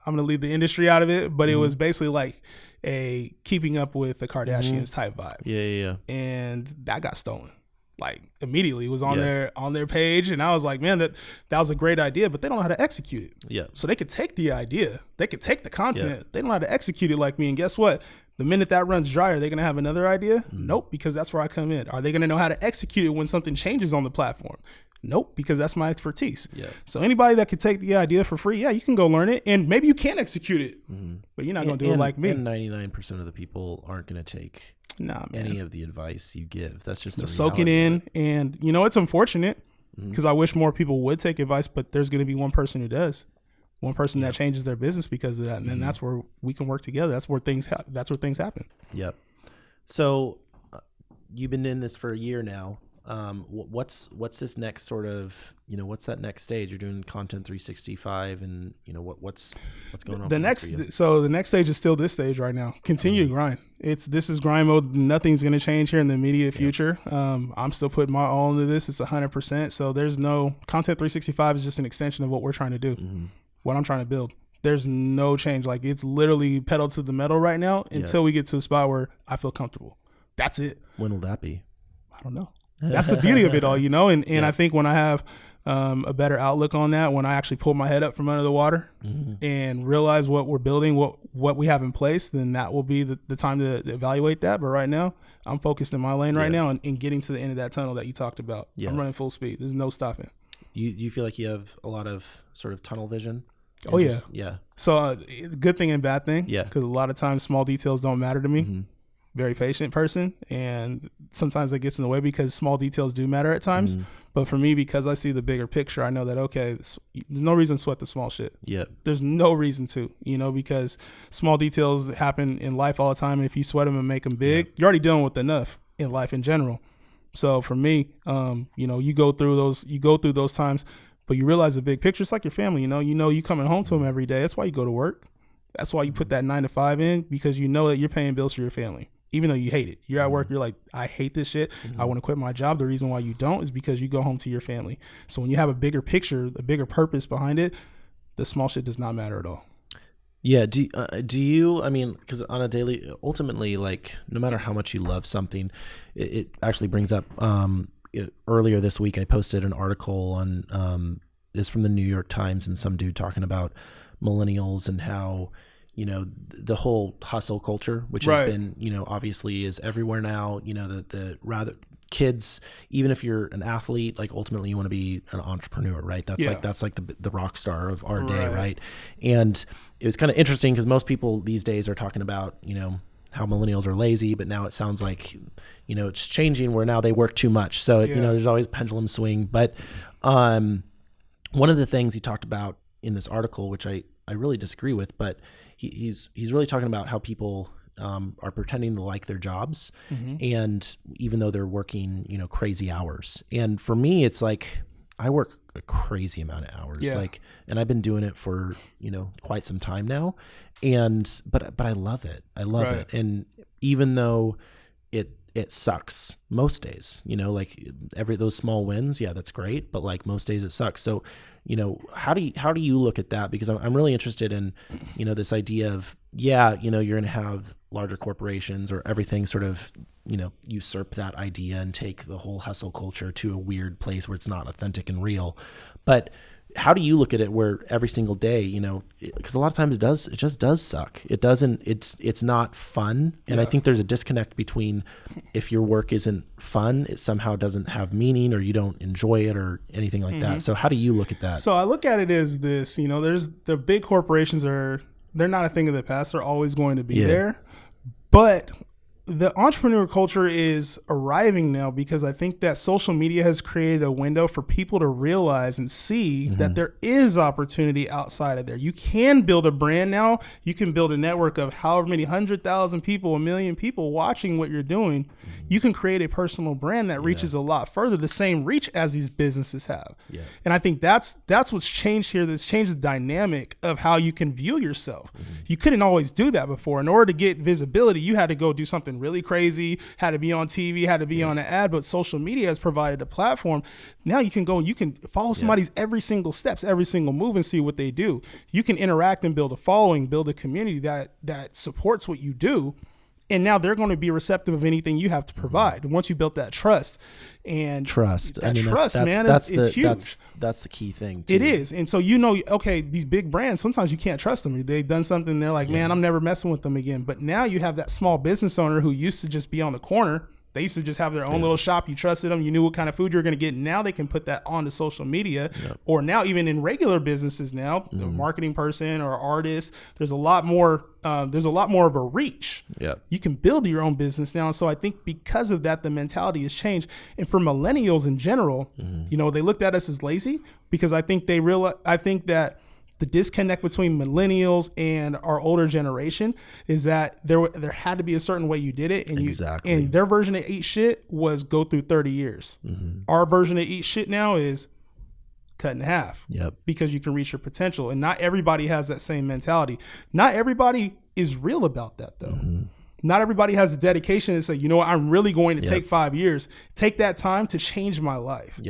Speaker 2: I'm going to leave the industry out of it, but it was basically like a keeping up with the Kardashians type vibe.
Speaker 1: Yeah.
Speaker 2: And that got stolen. Like immediately, it was on their page, and I was like, man, that was a great idea, but they don't know how to execute it.
Speaker 1: Yeah.
Speaker 2: So they could take the idea, they could take the content, they don't know how to execute it like me. And guess what? The minute that runs dry, are they going to have another idea? Nope, because that's where I come in. Are they going to know how to execute it when something changes on the platform? Nope, because that's my expertise. Yeah. So anybody that could take the idea for free, you can go learn it, and maybe you can execute it, but you're not going to do it like me.
Speaker 1: And 99% of the people aren't going to take any of the advice you give. That's just
Speaker 2: soak it in, and it's unfortunate because I wish more people would take advice, but there's going to be one person who does. One person that changes their business because of that, and then that's where we can work together. That's where things happen. Yep.
Speaker 1: So you've been in this for a year now. What's this next sort of, what's that next stage? You're doing content 365, and what's going on?
Speaker 2: The next stage is still this stage right now. Continue to grind. This is grind mode. Nothing's going to change here in the immediate future. I'm still putting my all into this. It's 100%. So there's no content 365 is just an extension of what we're trying to do. What I'm trying to build. There's no change. Like it's literally pedal to the metal right now until we get to a spot where I feel comfortable. That's it.
Speaker 1: When will that be?
Speaker 2: I don't know. That's the beauty of it all, and I think when I have a better outlook on that, when I actually pull my head up from under the water and realize what we're building, what we have in place, then that will be the time to evaluate that. But right now, I'm focused in my lane right now and getting to the end of that tunnel that you talked about. I'm running full speed. There's no stopping.
Speaker 1: You feel like you have a lot of sort of tunnel vision?
Speaker 2: Oh, yeah. So it's a good thing and bad thing. Yeah. Because a lot of times small details don't matter to me. Very patient person, and sometimes that gets in the way because small details do matter at times. But for me, because I see the bigger picture, I know that, okay, there's no reason to sweat the small shit. Yeah. There's no reason to, because small details happen in life all the time. And if you sweat them and make them big, you're already dealing with enough in life in general. So for me, you go through those times, but you realize the big picture. It's like your family, you coming home to them every day. That's why you go to work. That's why you put that 9 to 5 in, because you know that you're paying bills for your family. Even though you hate it, you're at work, you're like, I hate this shit. I want to quit my job. The reason why you don't is because you go home to your family. So when you have a bigger picture, a bigger purpose behind it, the small shit does not matter at all.
Speaker 1: Yeah. Do you, I mean, because on a daily, ultimately, like, no matter how much you love something, it actually brings up, earlier this week, I posted an article on, is from the New York Times, and some dude talking about millennials and how, the whole hustle culture, which has been, obviously is everywhere now, the rather kids, even if you're an athlete, like ultimately you want to be an entrepreneur, right? That's like the rock star of our day. Right. And it was kind of interesting because most people these days are talking about, how millennials are lazy, but now it sounds like, it's changing where now they work too much. So, there's always pendulum swing. But one of the things he talked about in this article, which I really disagree with, but he's really talking about how people are pretending to like their jobs, and even though they're working, crazy hours. And for me, it's like I work a crazy amount of hours, and I've been doing it for quite some time now, but I love it. I love it, and even though it sucks most days, like those small wins. Yeah, that's great. But like most days it sucks. So, how do you look at that? Because I'm really interested in, this idea of, you're going to have larger corporations or everything sort of, usurp that idea and take the whole hustle culture to a weird place where it's not authentic and real. But how do you look at it where every single day, because a lot of times it just does suck. It's not fun. And I think there's a disconnect between if your work isn't fun, it somehow doesn't have meaning or you don't enjoy it or anything like that. So how do you look at that?
Speaker 2: So I look at it as this, there's the big corporations they're not a thing of the past. They're always going to be there. But the entrepreneur culture is arriving now because I think that social media has created a window for people to realize and see that there is opportunity outside of there. You can build a brand now. You can build a network of however many 100,000 people, 1 million people watching what you're doing. You can create a personal brand that reaches a lot further, the same reach as these businesses have. And I think that's what's changed here. That's changed the dynamic of how you can view yourself. You couldn't always do that before. In order to get visibility, you had to go do something really crazy, had to be on TV, had to be on an ad, but social media has provided a platform. Now you can go and you can follow somebody's every single steps, every single move and see what they do. You can interact and build a following, build a community that supports what you do. And now they're going to be receptive of anything you have to provide. Once you built that trust and
Speaker 1: trust,
Speaker 2: that trust, man, it's huge.
Speaker 1: That's the key thing too.
Speaker 2: It is. And so, okay, these big brands, sometimes you can't trust them. They've done something. They're like, man, I'm never messing with them again. But now you have that small business owner who used to just be on the corner. They used to just have their own little shop. You trusted them. You knew what kind of food you were going to get. Now they can put that onto social media or now even in regular businesses now, a marketing person or artist, there's a lot more of a reach. You can build your own business now. So I think because of that, the mentality has changed. And for millennials in general, they looked at us as lazy because I think that the disconnect between millennials and our older generation is that there had to be a certain way you did it. And and their version of eat shit was go through 30 years. Our version of eat shit now is cut in half because you can reach your potential. And not everybody has that same mentality. Not everybody is real about that though. Not everybody has the dedication to say, I'm really going to take 5 years, take that time to change my life.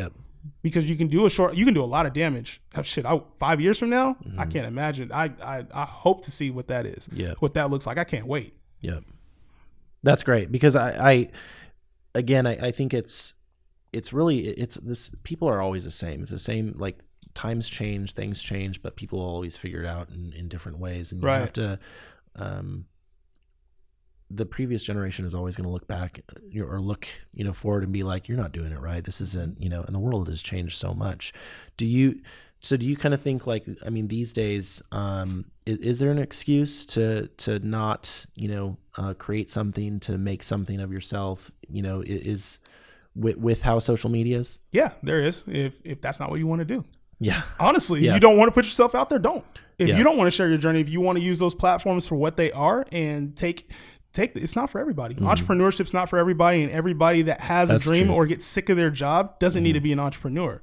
Speaker 2: Because you can do a lot of damage. 5 years from now, I can't imagine. I hope to see what that is. What that looks like. I can't wait.
Speaker 1: That's great because I think it's this. People are always the same. It's the same. Like times change, things change, but people always figure it out in different ways, and you have to. The previous generation is always going to look back or look, forward and be like, you're not doing it right. This isn't, and the world has changed so much. Do you kind of think like, these days, is there an excuse to not, create something, to make something of yourself, is with how social media is? Yeah,
Speaker 2: there is. If that's not what you want to do.
Speaker 1: Yeah.
Speaker 2: Honestly, if you don't want to put yourself out there, don't. If you don't want to share your journey, if you want to use those platforms for what they are and it's not for everybody. Entrepreneurship's not for everybody, and everybody that has a dream or gets sick of their job doesn't need to be an entrepreneur.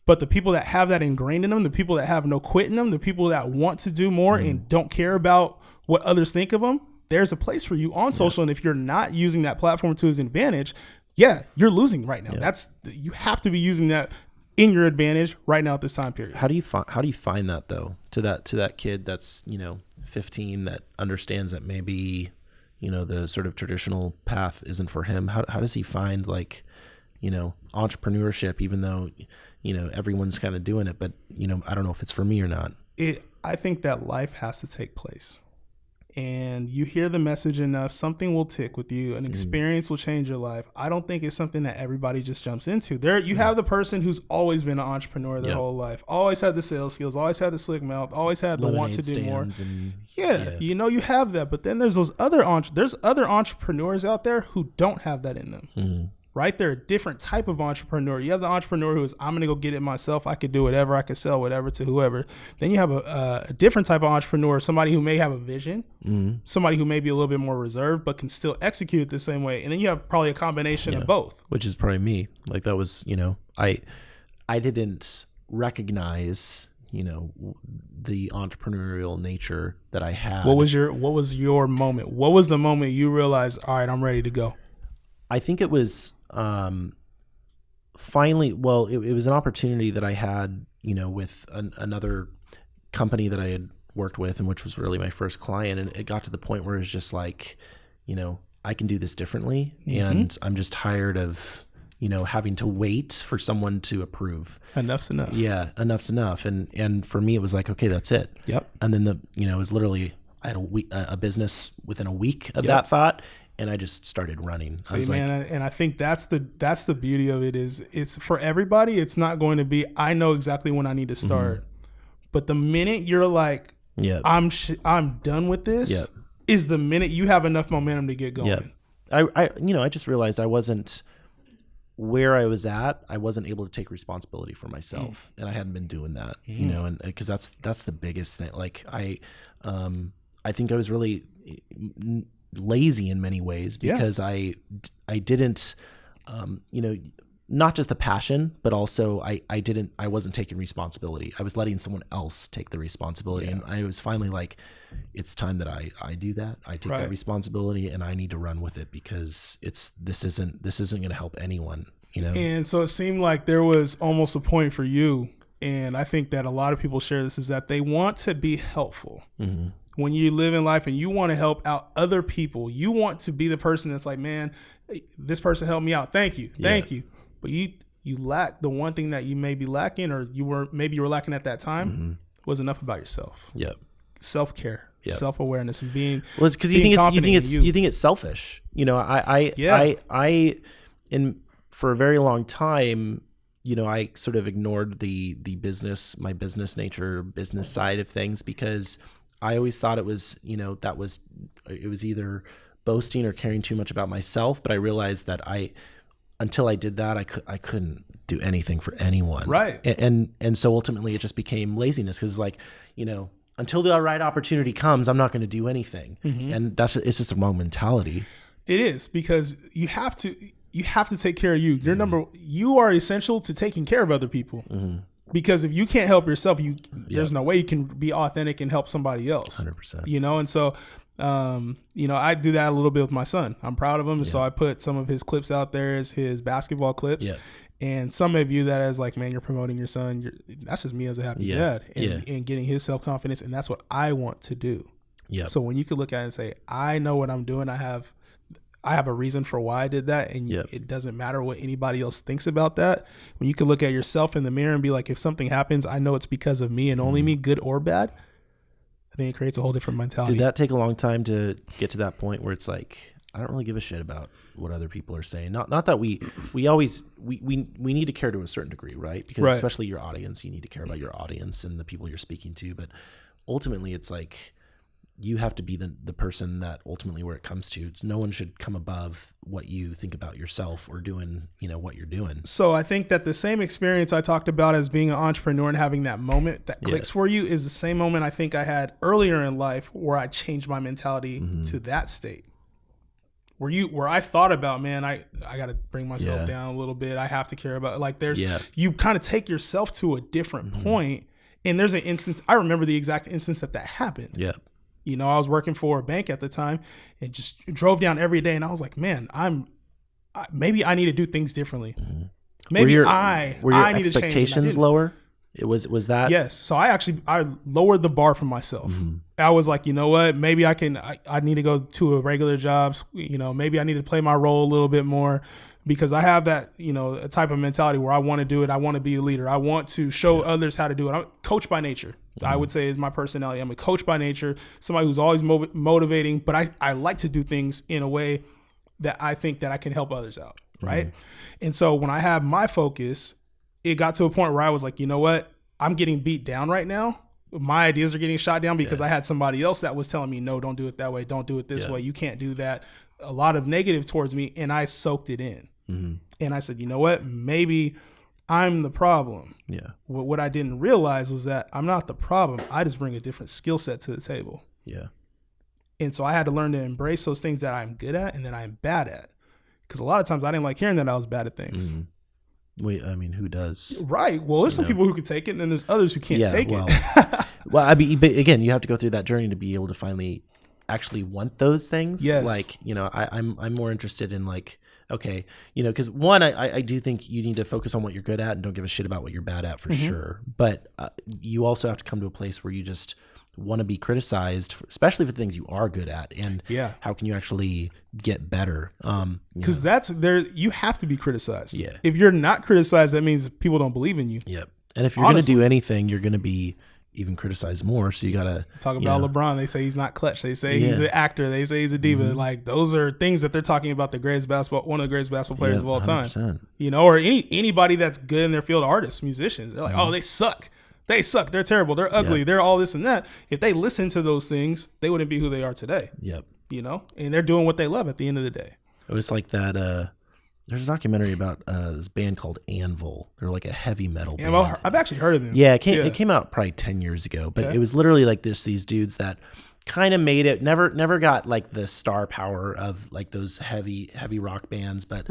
Speaker 2: But the people that have that ingrained in them, the people that have no quit in them, the people that want to do more and don't care about what others think of them, there's a place for you on social. And if you're not using that platform to his advantage, you're losing right now. You have to be using that in your advantage right now at this time period.
Speaker 1: How do you find that though to that kid that's 15 that understands that maybe the sort of traditional path isn't for him? How does he find entrepreneurship, even though everyone's kind of doing it, but I don't know if it's for me or not.
Speaker 2: I think that life has to take place, and you hear the message enough, something will tick with you. An experience will change your life. I don't think it's something that everybody just jumps into. There, you have the person who's always been an entrepreneur their whole life, always had the sales skills, always had the slick mouth, always had the want to do more. You have that. But then there's other entrepreneurs out there who don't have that in them. Right? They're a different type of entrepreneur. You have the entrepreneur who is, I'm going to go get it myself. I could do whatever. I could sell whatever to whoever. Then you have a different type of entrepreneur, somebody who may have a vision, somebody who may be a little bit more reserved, but can still execute it the same way. And then you have probably a combination of both.
Speaker 1: Which is probably me. Like that was, I didn't recognize, the entrepreneurial nature that I had.
Speaker 2: What was your moment? What was the moment you realized, all right, I'm ready to go?
Speaker 1: I think it was finally, well, it was an opportunity that I had, with another company that I had worked with, and which was really my first client. And it got to the point where it was just like, I can do this differently. And I'm just tired of, having to wait for someone to approve.
Speaker 2: Enough's enough.
Speaker 1: Yeah, enough's enough. And for me, it was like, okay, that's it.
Speaker 2: Yep.
Speaker 1: And then it was literally, I had a business within a week of that thought, and I just started running.
Speaker 2: See, man, and I think that's the beauty of it is it's for everybody. It's not going to be, I know exactly when I need to start, but the minute you're like, I'm done with this, is the minute you have enough momentum to get going.
Speaker 1: Yeah. I just realized I wasn't where I was at. I wasn't able to take responsibility for myself, and I hadn't been doing that, and because that's the biggest thing. Like I think I was really lazy in many ways because I didn't, not just the passion, but also I wasn't taking responsibility. I was letting someone else take the responsibility. And I was finally like, it's time that I do that. I take that responsibility, and I need to run with it, because this isn't going to help anyone,
Speaker 2: And so it seemed like there was almost a point for you. And I think that a lot of people share this, is that they want to be helpful. When you live in life and you want to help out other people, you want to be the person that's like, man, this person helped me out. Thank you. But you lack the one thing that you may be lacking, or you were lacking at that time, was enough about yourself.
Speaker 1: Yep.
Speaker 2: Self-care, self-awareness, and being
Speaker 1: because you think it's selfish. I for a very long time, I sort of ignored my business nature, business side of things, because I always thought it was, it was either boasting or caring too much about myself. But I realized that until I did that, I couldn't do anything for anyone.
Speaker 2: Right.
Speaker 1: And so ultimately it just became laziness, because until the right opportunity comes, I'm not going to do anything. And it's just a wrong mentality.
Speaker 2: It is, because you have to take care of you. You are essential to taking care of other people. Because if you can't help yourself, there's no way you can be authentic and help somebody else.
Speaker 1: 100%.
Speaker 2: And so, I do that a little bit with my son. I'm proud of him. So I put some of his clips out there as his basketball clips. And some may view that as like, man, you're promoting your son. That's just me as a happy dad and getting his self-confidence. And that's what I want to do. So when you could look at it and say, I know what I'm doing. I have a reason for why I did that. And it doesn't matter what anybody else thinks about that. When you can look at yourself in the mirror and be like, if something happens, I know it's because of me and only me, good or bad. I think it creates a whole different mentality.
Speaker 1: Did that take a long time to get to that point where it's like, I don't really give a shit about what other people are saying? Not that we need to care to a certain degree, right? Because especially your audience, you need to care about your audience and the people you're speaking to. But ultimately, it's like, you have to be the person that ultimately, where it comes to, no one should come above what you think about yourself or doing, what you're doing.
Speaker 2: So I think that the same experience I talked about as being an entrepreneur and having that moment that clicks for you is the same moment I think I had earlier in life, where I changed my mentality to that state. Where I thought about, man, I got to bring myself down a little bit. I have to care about, like, you kind of take yourself to a different point. And there's an instance, I remember the exact instance that happened.
Speaker 1: Yeah.
Speaker 2: I was working for a bank at the time and just drove down every day. And I was like, man, maybe I need to do things differently. Maybe
Speaker 1: were your
Speaker 2: I need to change.
Speaker 1: Expectations lower? It was that?
Speaker 2: Yes. So I lowered the bar for myself. I was like, you know what? Maybe I need to go to a regular job. Maybe I need to play my role a little bit more, because I have that, a type of mentality where I want to do it. I want to be a leader. I want to show others how to do it. I'm a coach by nature. I would say is my personality. I'm a coach by nature, somebody who's always motivating, but I like to do things in a way that I think that I can help others out. Right. And so when I have my focus, it got to a point where I was like, you know what? I'm getting beat down right now. My ideas are getting shot down because I had somebody else that was telling me, no, don't do it that way. Don't do it this way. You can't do that. A lot of negative towards me. And I soaked it in. And I said, you know what? Maybe I'm the problem. Yeah. What I didn't realize was that I'm not the problem. I just bring a different skill set to the table. Yeah. And so I had to learn to embrace those things that I'm good at and that I'm bad at. Because a lot of times I didn't like hearing that I was bad at things.
Speaker 1: Wait, I mean, who does?
Speaker 2: Right. Well, there's some people who can take it, and then there's others who can't take it.
Speaker 1: Well, I mean, but again, you have to go through that journey to be able to finally actually want those things.
Speaker 2: Yes.
Speaker 1: Like, I'm more interested in like, okay, because one, I do think you need to focus on what you're good at and don't give a shit about what you're bad at for sure. But you also have to come to a place where you just want to be criticized, especially for the things you are good at, and how can you actually get better?
Speaker 2: Because that's there, you have to be criticized.
Speaker 1: Yeah.
Speaker 2: If you're not criticized, that means people don't believe in you.
Speaker 1: Yep. And if you're going to do anything, you're going to be even criticized more. So you got to
Speaker 2: talk about LeBron. They say he's not clutch. They say he's an actor. They say he's a diva. Like those are things that they're talking about one of the greatest basketball players of all time. 100%. Or anybody that's good in their field, artists, musicians. They're like, oh, they suck. They suck. They're terrible. They're ugly. They're all this and that. If they listen to those things, they wouldn't be who they are today.
Speaker 1: Yep.
Speaker 2: And they're doing what they love at the end of the day.
Speaker 1: It was like that. There's a documentary about this band called Anvil. They're like a heavy metal band.
Speaker 2: I've actually heard of them.
Speaker 1: Yeah, it came out probably 10 years ago, but it was literally like these dudes that kind of made it. Never got like the star power of like those heavy rock bands, but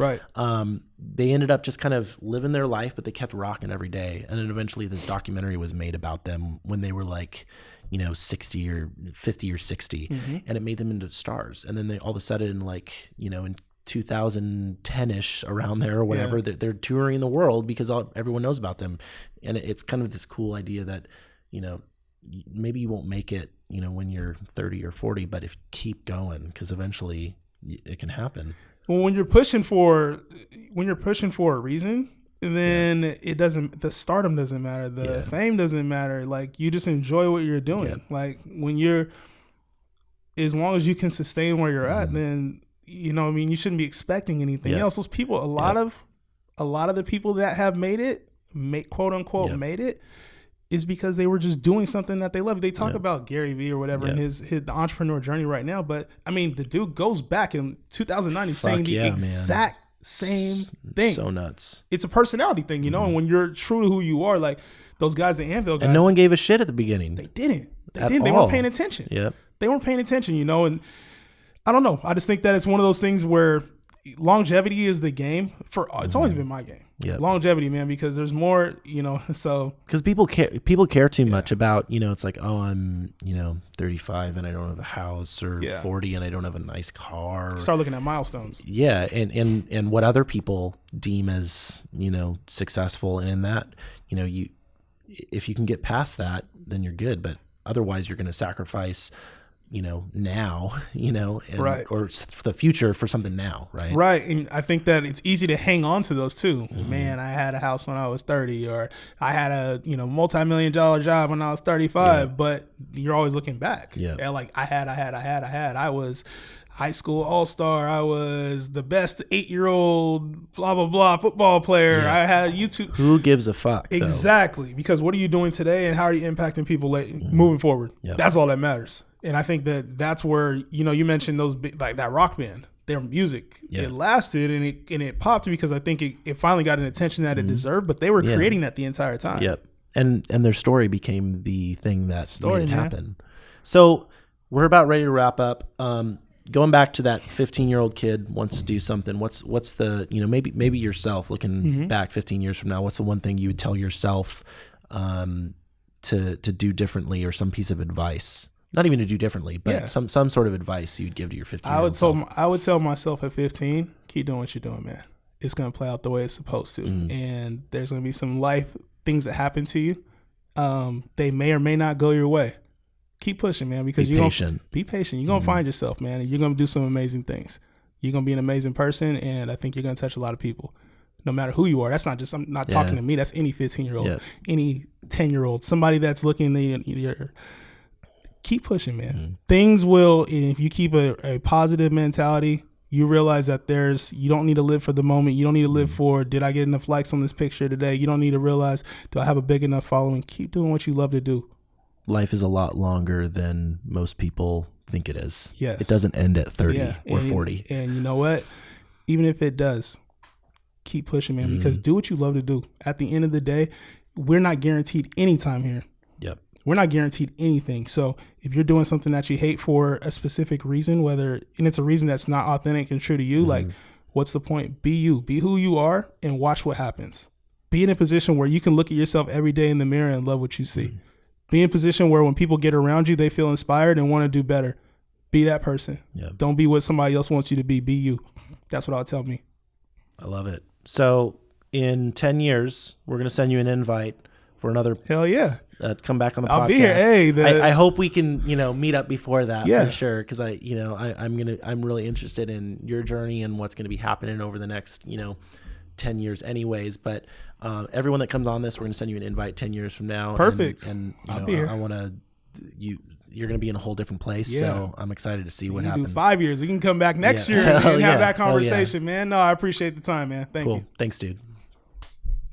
Speaker 1: they ended up just kind of living their life, but they kept rocking every day. And then eventually this documentary was made about them when they were like, 60 or 50 or 60, and it made them into stars. And then they all of a sudden, like, in 2010-ish, around there or whatever, they're touring the world because everyone knows about them. And it's kind of this cool idea that, maybe you won't make it, when you're 30 or 40, but if you keep going, because eventually it can happen.
Speaker 2: Well, when you're pushing for a reason, then the stardom doesn't matter. The fame doesn't matter. Like, you just enjoy what you're doing. Yeah. Like, as long as you can sustain where you're at, then, you shouldn't be expecting anything else. Those people, a lot of the people that have made it, quote unquote, made it, is because they were just doing something that they love. They talk about Gary Vee or whatever in his the entrepreneur journey right now, but I mean, the dude goes back in 2009. He's saying the exact same thing.
Speaker 1: So nuts.
Speaker 2: It's a personality thing, and when you're true to who you are, like those guys, the Anvil guys,
Speaker 1: and no one gave a shit at the beginning.
Speaker 2: They didn't. They weren't paying attention.
Speaker 1: Yep.
Speaker 2: They weren't paying attention, and I don't know. I just think that it's one of those things where longevity is the game. It's always been my game.
Speaker 1: Yep.
Speaker 2: Longevity, man, because there's more, so.
Speaker 1: Because people care too much about, it's like, oh, I'm, 35 and I don't have a house, or 40 and I don't have a nice car.
Speaker 2: Start looking at milestones.
Speaker 1: Yeah. And what other people deem as, successful. And in that, if you can get past that, then you're good. But otherwise you're going to sacrifice, now, or for the future for something now, right?
Speaker 2: Right. And I think that it's easy to hang on to those too. Man, I had a house when I was 30, or I had a, multi-million-dollar job when I was 35, but you're always looking back. Yeah. Like I was high school all-star. I was the best 8-year-old blah, blah, blah football player. Yeah. I had YouTube.
Speaker 1: Who gives a fuck?
Speaker 2: Exactly. Though? Because what are you doing today and how are you impacting people moving forward? Yep. That's all that matters. And I think that's where, you mentioned those like that rock band, their music, it lasted and it popped because I think it finally got an attention that it deserved, but they were creating that the entire time.
Speaker 1: Yep. And their story became the thing that made it happen. So we're about ready to wrap up. Going back to that 15-year-old kid wants to do something. What's the, maybe yourself looking back 15 years from now, what's the one thing you would tell yourself to do differently, or some piece of advice? Not even to do differently, but some sort of advice you'd give to your 15-year-old self.
Speaker 2: I would tell myself at 15, keep doing what you're doing, man. It's going to play out the way it's supposed to. And there's going to be some life things that happen to you. They may or may not go your way. Keep pushing, man, because be patient. You're going to find yourself, man, and you're going to do some amazing things. You're going to be an amazing person, and I think you're going to touch a lot of people, no matter who you are. That's not just, I'm not talking to me. That's any 15-year-old, any 10-year-old, somebody that's looking at your keep pushing, man. Things will, if you keep a positive mentality, you realize that you don't need to live for the moment. You don't need to live for, did I get enough likes on this picture today? You don't need to realize, do I have a big enough following? Keep doing what you love to do.
Speaker 1: Life is a lot longer than most people think it is.
Speaker 2: Yes.
Speaker 1: It doesn't end at 30 or 40.
Speaker 2: And you know what? Even if it does, keep pushing, man, because do what you love to do. At the end of the day, we're not guaranteed any time here.
Speaker 1: Yep.
Speaker 2: We're not guaranteed anything. So if you're doing something that you hate for a specific reason, and it's a reason that's not authentic and true to you, like, what's the point? Be you. Be who you are and watch what happens. Be in a position where you can look at yourself every day in the mirror and love what you see. Be in a position where when people get around you, they feel inspired and want to do better. Be that person.
Speaker 1: Yeah.
Speaker 2: Don't be what somebody else wants you to be. Be you. That's what I'll tell me.
Speaker 1: I love it. So in 10 years, we're going to send you an invite for another.
Speaker 2: Hell yeah.
Speaker 1: Come back on the podcast.
Speaker 2: I'll be here. Hey,
Speaker 1: I hope we can, meet up before that
Speaker 2: Yeah.
Speaker 1: for sure. Cause I'm really interested in your journey and what's going to be happening over the next, 10 years anyways. But, everyone that comes on this, we're going to send you an invite 10 years from now.
Speaker 2: Perfect.
Speaker 1: And
Speaker 2: I'll be here.
Speaker 1: I want to, you're going to be in a whole different place.
Speaker 2: Yeah.
Speaker 1: So I'm excited to see what happens.
Speaker 2: Do 5 years. We can come back next year and have that conversation, man. No, I appreciate the time, man. Thank you.
Speaker 1: Thanks, dude.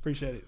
Speaker 2: Appreciate it.